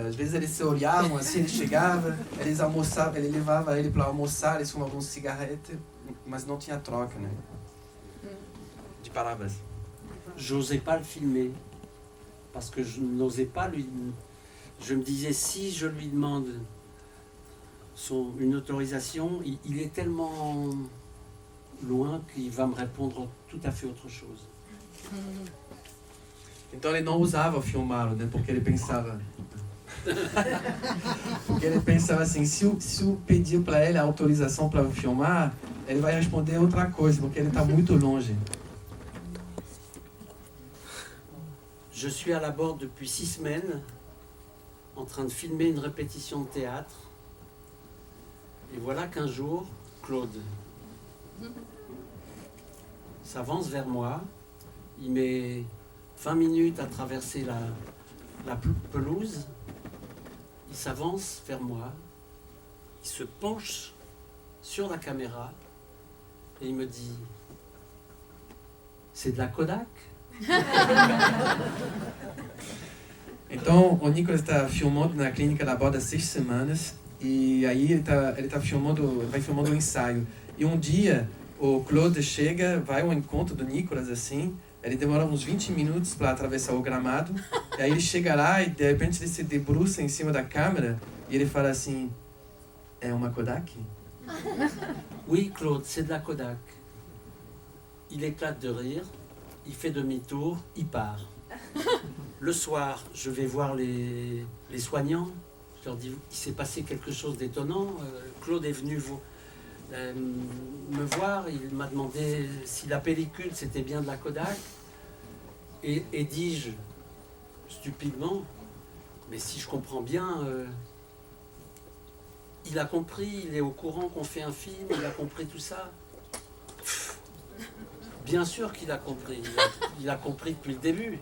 [SPEAKER 3] Às vezes eles se olhavam assim, ele chegava, eles almoçavam, ele levava ele para almoçar, eles fumavam cigarette, mas não tinha troca, né? De palavras.
[SPEAKER 4] J'osais pas le filmer, parce que je n'osais pas lui... Je me disais, si je lui demande une autorisation, il est tellement loin qu'il va me répondre tout à fait autre chose.
[SPEAKER 3] Então ele não usava filmá-lo, né? Porque ele pensava assim, se eu pedir para ele a autorização para filmar, ele vai responder outra coisa, porque ele está muito longe.
[SPEAKER 4] Je suis à la Borde depuis 6 semaines, en train de filmer une répétition de théâtre. Et voilà qu'un jour, Claude s'avance vers moi. Il met 20 minutes à traverser la pelouse. Il s'avance vers moi. Il se penche sur la caméra et il me dit « C'est de la Kodak ?»
[SPEAKER 3] Então o Nicolas está filmando na clínica da Borda há 6 semanas e aí ele vai filmando um ensaio. E um dia o Claude chega, vai ao encontro do Nicolas assim, ele demora uns 20 minutos para atravessar o gramado, e aí ele chega lá e de repente ele se debruça em cima da câmera e ele fala assim: é uma Kodak?
[SPEAKER 4] Oui, Claude, c'est de la Kodak. Il éclate de rire, il fait demi-tour, il part. Le soir, je vais voir les soignants. Je leur dis, il s'est passé quelque chose d'étonnant. Claude est venu me voir. Il m'a demandé si la pellicule, c'était bien de la Kodak. Et dis-je, stupidement, mais si je comprends bien, il a compris, il est au courant qu'on fait un film, il a compris tout ça. Bien sûr qu'il a compris. Il a compris depuis le début.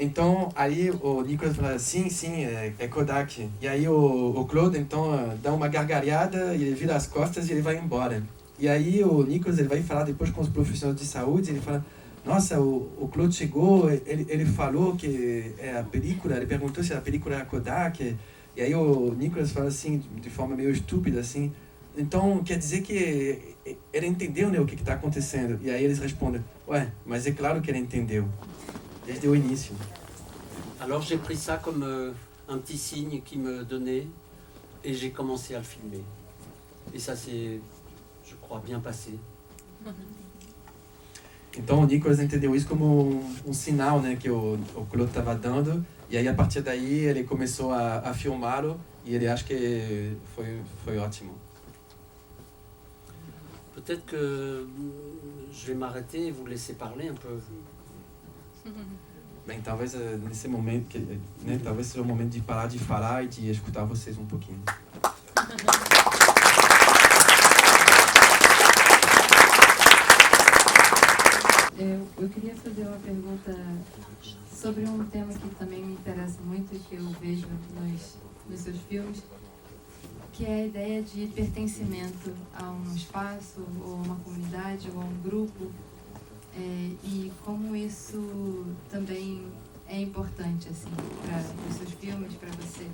[SPEAKER 3] Então, aí o Nicolas fala, sim, é Kodak. E aí o Claude, então, dá uma gargalhada, ele vira as costas e ele vai embora. E aí o Nicolas, ele vai falar depois com os profissionais de saúde, ele fala, nossa, o Claude chegou, ele falou que é a película, ele perguntou se a película é a Kodak. E aí o Nicolas fala assim, de forma meio estúpida, assim, então quer dizer que ele entendeu, né, o que está acontecendo. E aí eles respondem, ué, mas é claro que ele entendeu. Desde o início.
[SPEAKER 4] Alors j'ai pris ça comme un petit signe qu'il me donnait et j'ai commencé à le filmer. Et ça s'est, je crois, bien passé.
[SPEAKER 3] Então o Nicolas entendeu isso como um sinal, né, que o Claude estava dando, e aí a partir daí ele começou a filmá-lo e ele acha que foi ótimo.
[SPEAKER 4] Peut-être que je vais m'arrêter et vous laisser parler un peu.
[SPEAKER 3] Bem, talvez nesse momento, né, talvez seja o momento de parar de falar e de escutar vocês um pouquinho.
[SPEAKER 7] Eu queria fazer uma pergunta sobre um tema que também me interessa muito e que eu vejo nos seus filmes, que é a ideia de pertencimento a um espaço, ou uma comunidade, ou a um grupo. E como isso também é importante assim, para os seus filmes, para você.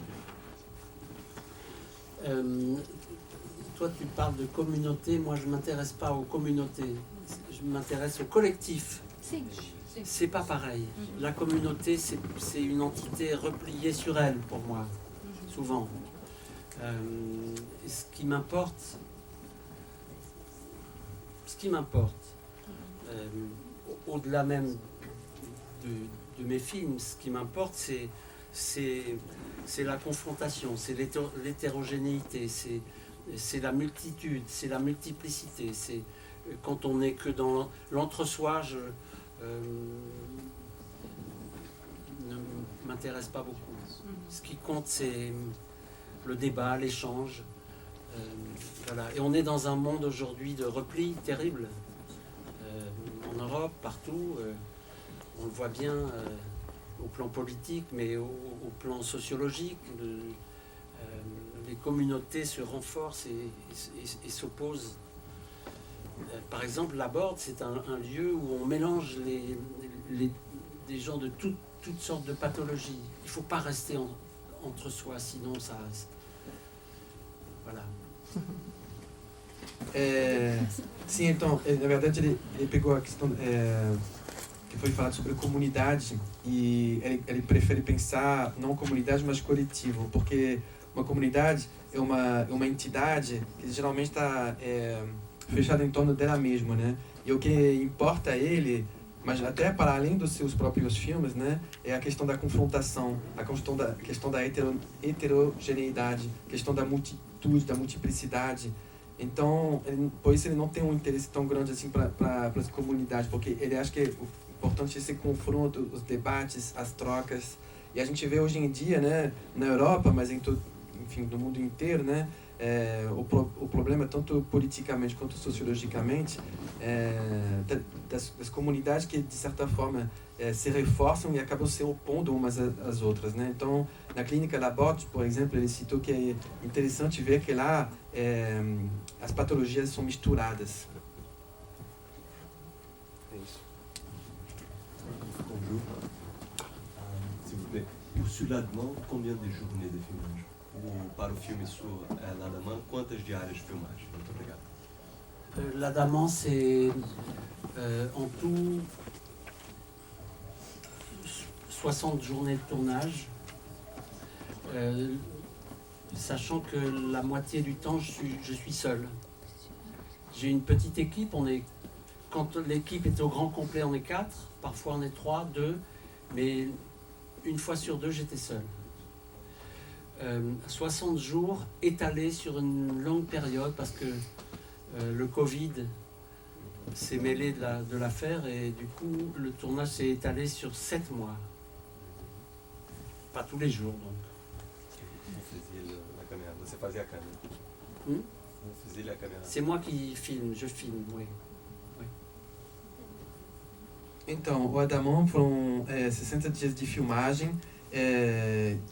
[SPEAKER 4] Toi, tu parles de communauté. Moi, je ne m'intéresse pas aux communautés. Je m'intéresse au collectif.
[SPEAKER 7] Sim.
[SPEAKER 4] C'est pas pareil. La communauté, c'est une entité repliée sur elle, pour moi, souvent. Ce qui m'importe, au-delà même de mes films, ce qui m'importe, c'est la confrontation, c'est l'hétérogénéité, c'est la multitude, c'est la multiplicité. C'est quand on n'est que dans l'entre-soi, ne m'intéresse pas beaucoup. Ce qui compte, c'est le débat, l'échange. Voilà. Et on est dans un monde aujourd'hui de repli terrible. En Europe, partout, on le voit bien au plan politique, mais au plan sociologique. Les communautés se renforcent et s'opposent. Par exemple, la Borde, c'est un lieu où on mélange des gens de toutes sortes de pathologies. Il ne faut pas rester entre soi, sinon ça... Voilà.
[SPEAKER 3] Sim, então, na verdade ele pegou a questão que foi falado sobre comunidade e ele prefere pensar não comunidade, mas coletivo, porque uma comunidade é uma entidade que geralmente está fechada em torno dela mesma, né? E o que importa a ele, mas até para além dos seus próprios filmes, né, é a questão da confrontação, a questão da heterogeneidade, a questão da multitude, da multiplicidade. Então, por isso ele não tem um interesse tão grande assim para as comunidades, porque ele acha que é importante esse confronto, os debates, as trocas. E a gente vê hoje em dia, né, na Europa, mas enfim, no mundo inteiro, né, o problema é tanto politicamente quanto sociologicamente das comunidades que de certa forma se reforçam e acabam se opondo umas às outras, né? Então, na clínica Laborde, por exemplo, ele citou que é interessante ver que lá as patologias são misturadas. É isso.
[SPEAKER 8] Bonjour. S'il vous plaît, pour sur la demande, combien de journées de filmage? Ou para o filme sur La Demande, quantas diárias de filmagem? Muito obrigado.
[SPEAKER 4] La Demande, c'est en tout 60 journées de tournage, sachant que la moitié du temps, je suis seul. J'ai une petite équipe, quand l'équipe est au grand complet, on est 4, parfois on est 3, 2, mais une fois sur 2, j'étais seul. 60 jours étalés sur une longue période parce que le Covid s'est mêlé de l'affaire et du coup le tournage s'est étalé sur 7 mois. Pas tous les jours donc.
[SPEAKER 8] Você fazia a câmera?
[SPEAKER 4] Vous
[SPEAKER 8] faisiez la caméra?
[SPEAKER 4] C'est moi qui filme, je filme, oui.
[SPEAKER 3] Então, o Adamão foram 60 dias de filmagem,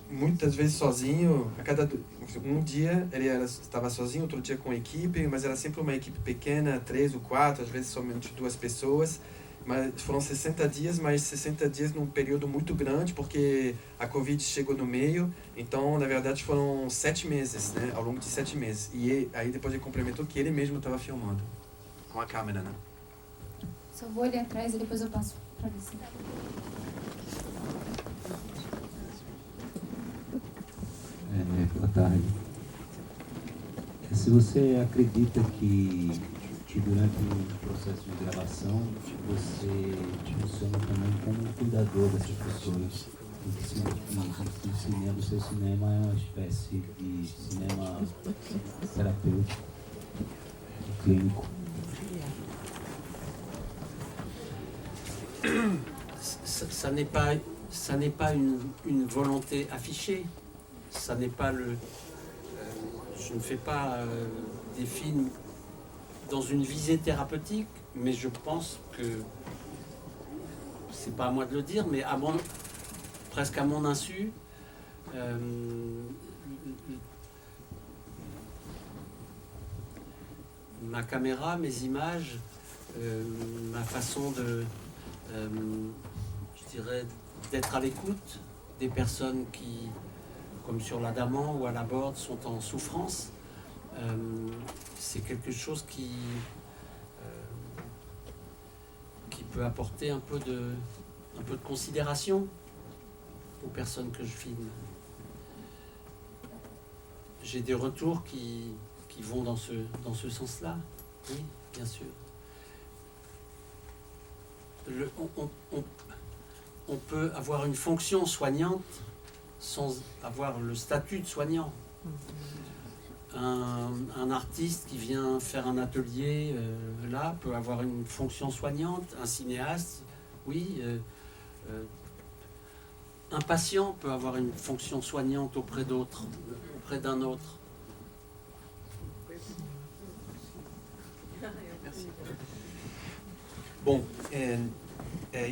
[SPEAKER 3] muitas vezes sozinho. Um dia ele estava sozinho, outro dia com a equipe, mas era sempre uma equipe pequena, 3 ou 4, às vezes somente 2 pessoas. Mas foram 60 dias, mas 60 dias num período muito grande, porque a Covid chegou no meio. Então, na verdade, foram 7 meses, né? Ao longo de 7 meses. E aí depois ele complementou que ele mesmo estava filmando, com a câmera, né?
[SPEAKER 9] Só vou ali atrás e depois eu passo para você.
[SPEAKER 10] Boa tarde. Se você acredita que durante o processo de gravação você funciona também como cuidador dessas pessoas, o seu cinema é uma espécie de cinema terapêutico, clínico.
[SPEAKER 4] Ça n'est pas une volonté affichée. Ça n'est pas je ne fais pas des films dans une visée thérapeutique, mais je pense que c'est pas à moi de le dire, mais presque à mon insu, ma caméra, mes images, ma façon je dirais, d'être à l'écoute des personnes qui, comme sur l'Adamant ou à Laborde, sont en souffrance, c'est quelque chose qui peut apporter un peu de considération aux personnes que je filme. J'ai des retours qui vont dans ce sens-là, oui, bien sûr. On peut avoir une fonction soignante sans avoir le statut de soignant. Un artiste qui vient faire un atelier là peut avoir une fonction soignante, un cinéaste, oui. Un patient peut avoir une fonction soignante auprès d'un autre.
[SPEAKER 3] Merci. Bom,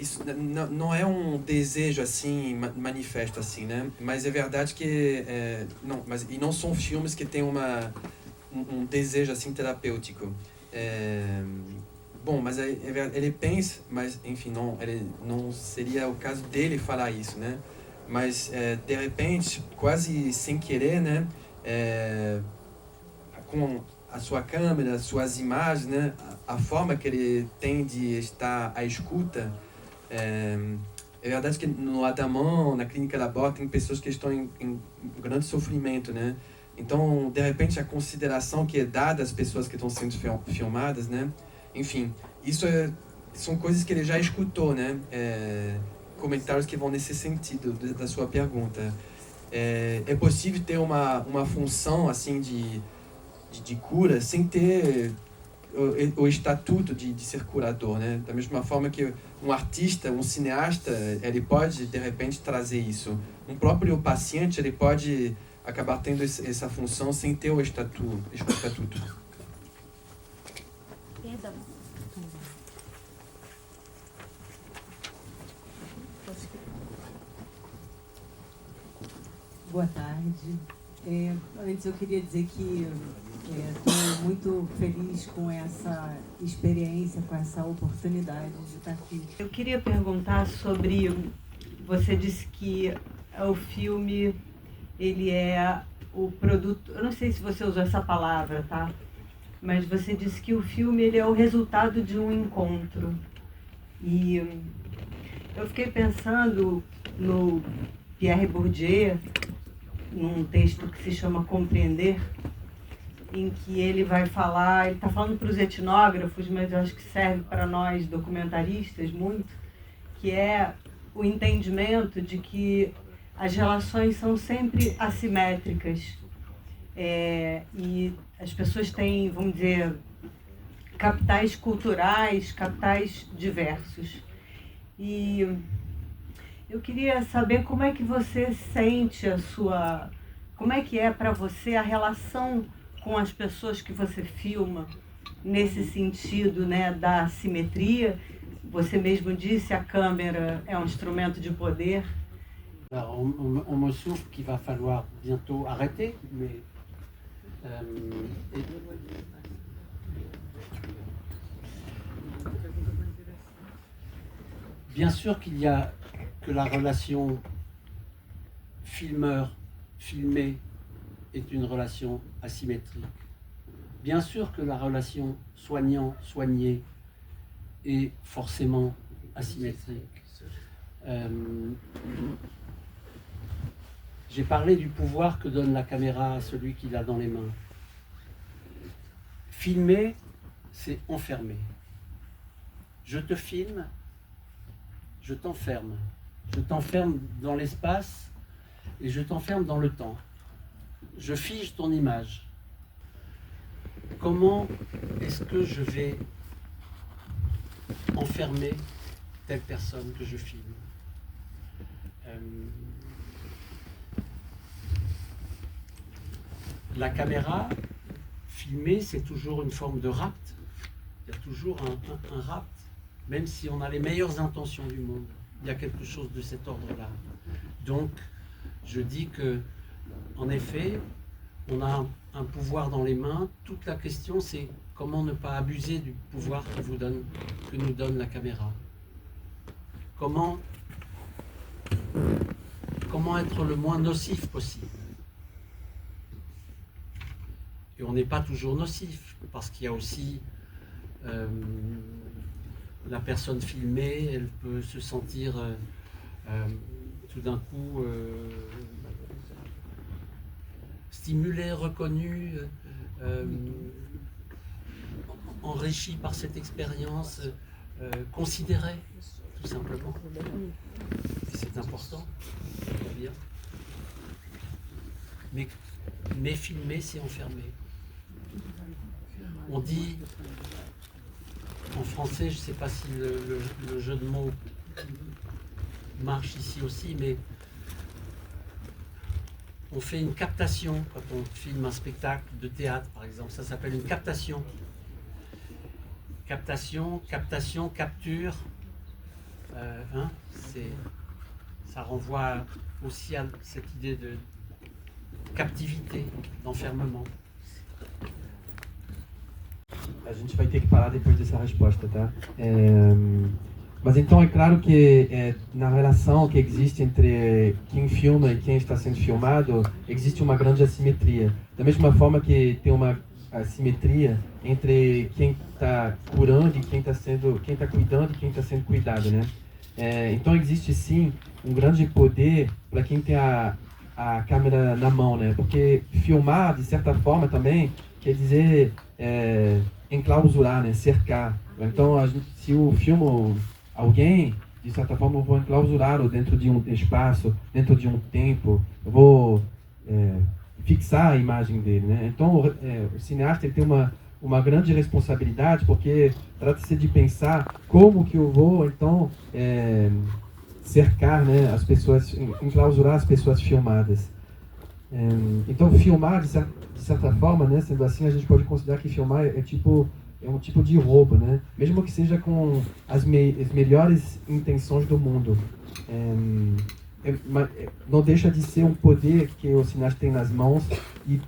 [SPEAKER 3] isso não é um desejo assim manifesto assim, né? Mas é verdade que não são filmes que têm um desejo assim terapêutico. Bom, mas ele pensa, mas enfim, não seria o caso dele falar isso, né? Mas de repente, quase sem querer, né? Com a sua câmera, suas imagens, né? A forma que ele tem de estar à escuta, É verdade que no Adamant, na Clínica Labor, tem pessoas que estão em grande sofrimento, né? Então, de repente, a consideração que é dada às pessoas que estão sendo filmadas, né? Enfim, isso são coisas que ele já escutou, né? Comentários que vão nesse sentido da sua pergunta. É possível ter uma função assim de cura sem ter o estatuto de ser curador, né? Da mesma forma que um artista, um cineasta, ele pode de repente trazer isso. Um próprio paciente, ele pode acabar tendo essa função sem ter o estatuto.
[SPEAKER 9] Perdão.
[SPEAKER 11] Boa tarde. Antes eu queria dizer que estou muito feliz com essa experiência, com essa oportunidade de estar aqui.
[SPEAKER 12] Eu queria perguntar sobre, você disse que o filme, ele é o produto, eu não sei se você usou essa palavra, tá? Mas você disse que o filme, ele é o resultado de um encontro. E eu fiquei pensando no Pierre Bourdieu, num texto que se chama Compreender, em que ele vai falar, ele está falando para os etnógrafos, mas eu acho que serve para nós documentaristas muito, que é o entendimento de que as relações são sempre assimétricas. E as pessoas têm, vamos dizer, capitais culturais, capitais diversos. E eu queria saber como é que você sente como é que é para você a relação com as pessoas que você filma, nesse sentido, né, da assimetria. Você mesmo disse, a câmera é um instrumento de poder.
[SPEAKER 4] Alors, on me souffle qu'il va falloir bientôt arrêter, mais bien sûr qu'il y a que la relation filmeur-filmé est une relation asymétrique. Bien sûr que la relation soignant-soigné est forcément asymétrique. J'ai parlé du pouvoir que donne la caméra à celui qui l'a dans les mains. Filmer, c'est enfermer. Je te filme, je t'enferme. Je t'enferme dans l'espace et je t'enferme dans le temps. Je fige ton image. Comment est-ce que je vais enfermer telle personne que je filme? La caméra filmée, c'est toujours une forme de rapt. Il y a toujours un rapt, même si on a les meilleures intentions du monde. Il y a quelque chose de cet ordre-là. Donc, je dis que, en effet, on a un pouvoir dans les mains. Toute la question, c'est comment ne pas abuser du pouvoir que nous donne la caméra. Comment être le moins nocif possible. Et on n'est pas toujours nocif, parce qu'il y a aussi la personne filmée, elle peut se sentir tout d'un coup stimulée, reconnue, enrichie par cette expérience, considérée, tout simplement. Et c'est important, bien. Mais filmer, c'est enfermer. On dit, en français, je ne sais pas si le jeu de mots marche ici aussi, mais on fait une captation quand on filme un spectacle de théâtre, par exemple. Ça s'appelle une captation. Captation, capture. Ça renvoie aussi à cette idée de captivité, d'enfermement.
[SPEAKER 3] A gente vai ter que parar depois dessa resposta, tá? Mas então é claro que na relação que existe entre quem filma e quem está sendo filmado, existe uma grande assimetria. Da mesma forma que tem uma assimetria entre quem está curando e quem está cuidando e quem está sendo cuidado, né? Então existe sim um grande poder para quem tem a câmera na mão, né? Porque filmar, de certa forma, também quer dizer enclausurar, né? Cercar. Então, se eu filmo alguém, de certa forma, eu vou enclausurá-lo dentro de um espaço, dentro de um tempo. Eu vou fixar a imagem dele, né? Então, o cineasta ele tem uma grande responsabilidade, porque trata-se de pensar como que eu vou, então, cercar, né, as pessoas, enclausurar as pessoas filmadas. Então, filmar, de certa forma, né, sendo assim, a gente pode considerar que filmar é um tipo de roubo, né? Mesmo que seja com as melhores intenções do mundo. Não deixa de ser um poder que o cineasta tem nas mãos e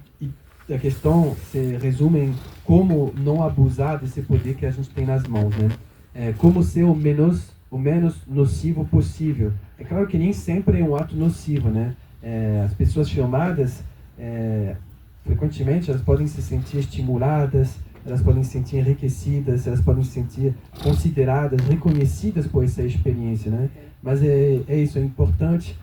[SPEAKER 3] a questão se resume em como não abusar desse poder que a gente tem nas mãos, né? Como ser o menos nocivo possível. É claro que nem sempre é um ato nocivo, né? As pessoas filmadas, frequentemente, elas podem se sentir estimuladas, elas podem se sentir enriquecidas, elas podem se sentir consideradas, reconhecidas por essa experiência, né? Mas é isso, é importante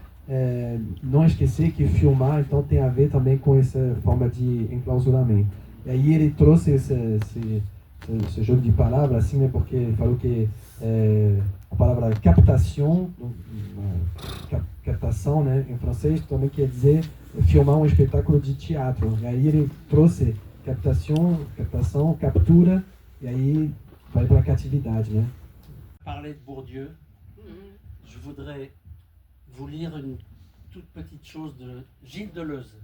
[SPEAKER 3] não esquecer que filmar, então, tem a ver também com essa forma de enclausuramento. E aí ele trouxe esse jogo de palavras, assim, né? Porque falou que a palavra captação, captação, né, em francês, também quer dizer filmar um espetáculo de teatro. E aí ele trouxe captação, captura, e aí vai para a catividade, né?
[SPEAKER 4] Parler de Bourdieu, je voudrais vous lire une toute petite chose de Gilles Deleuze.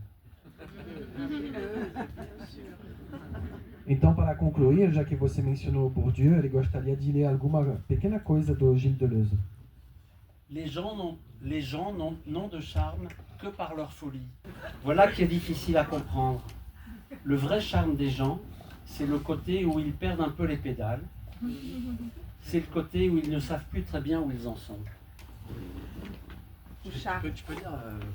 [SPEAKER 3] Então, para concluir, já que você mencionou Bourdieu, ele gostaria de ler alguma pequena coisa do Gilles Deleuze.
[SPEAKER 4] Les gens n'ont de charme que par leur folie. Voilà qui est difficile à comprendre. Le vrai charme des gens, c'est le côté où ils perdent un peu les pédales. C'est le côté où ils ne savent plus très bien où ils en sont.
[SPEAKER 1] O charme.
[SPEAKER 4] Tu peux lire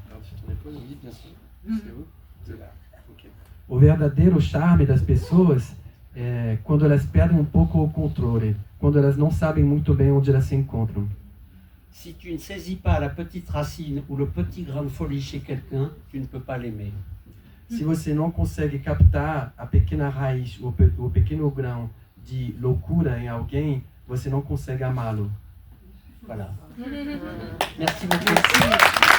[SPEAKER 4] par-dessus ton épaule, oui, bien sûr. C'est où? C'est là. Ok.
[SPEAKER 3] O verdadeiro charme das pessoas é quando elas perdem um pouco o controle, quando elas não sabem muito bem onde elas se encontram.
[SPEAKER 4] Si tu ne saisis pas la petite racine ou le petit grain de folie chez quelqu'un, tu ne peux pas l'aimer.
[SPEAKER 3] Se você não consegue captar a pequena raiz, o pequeno grão de loucura em alguém, você não consegue amá-lo.
[SPEAKER 4] Voilà. Merci beaucoup.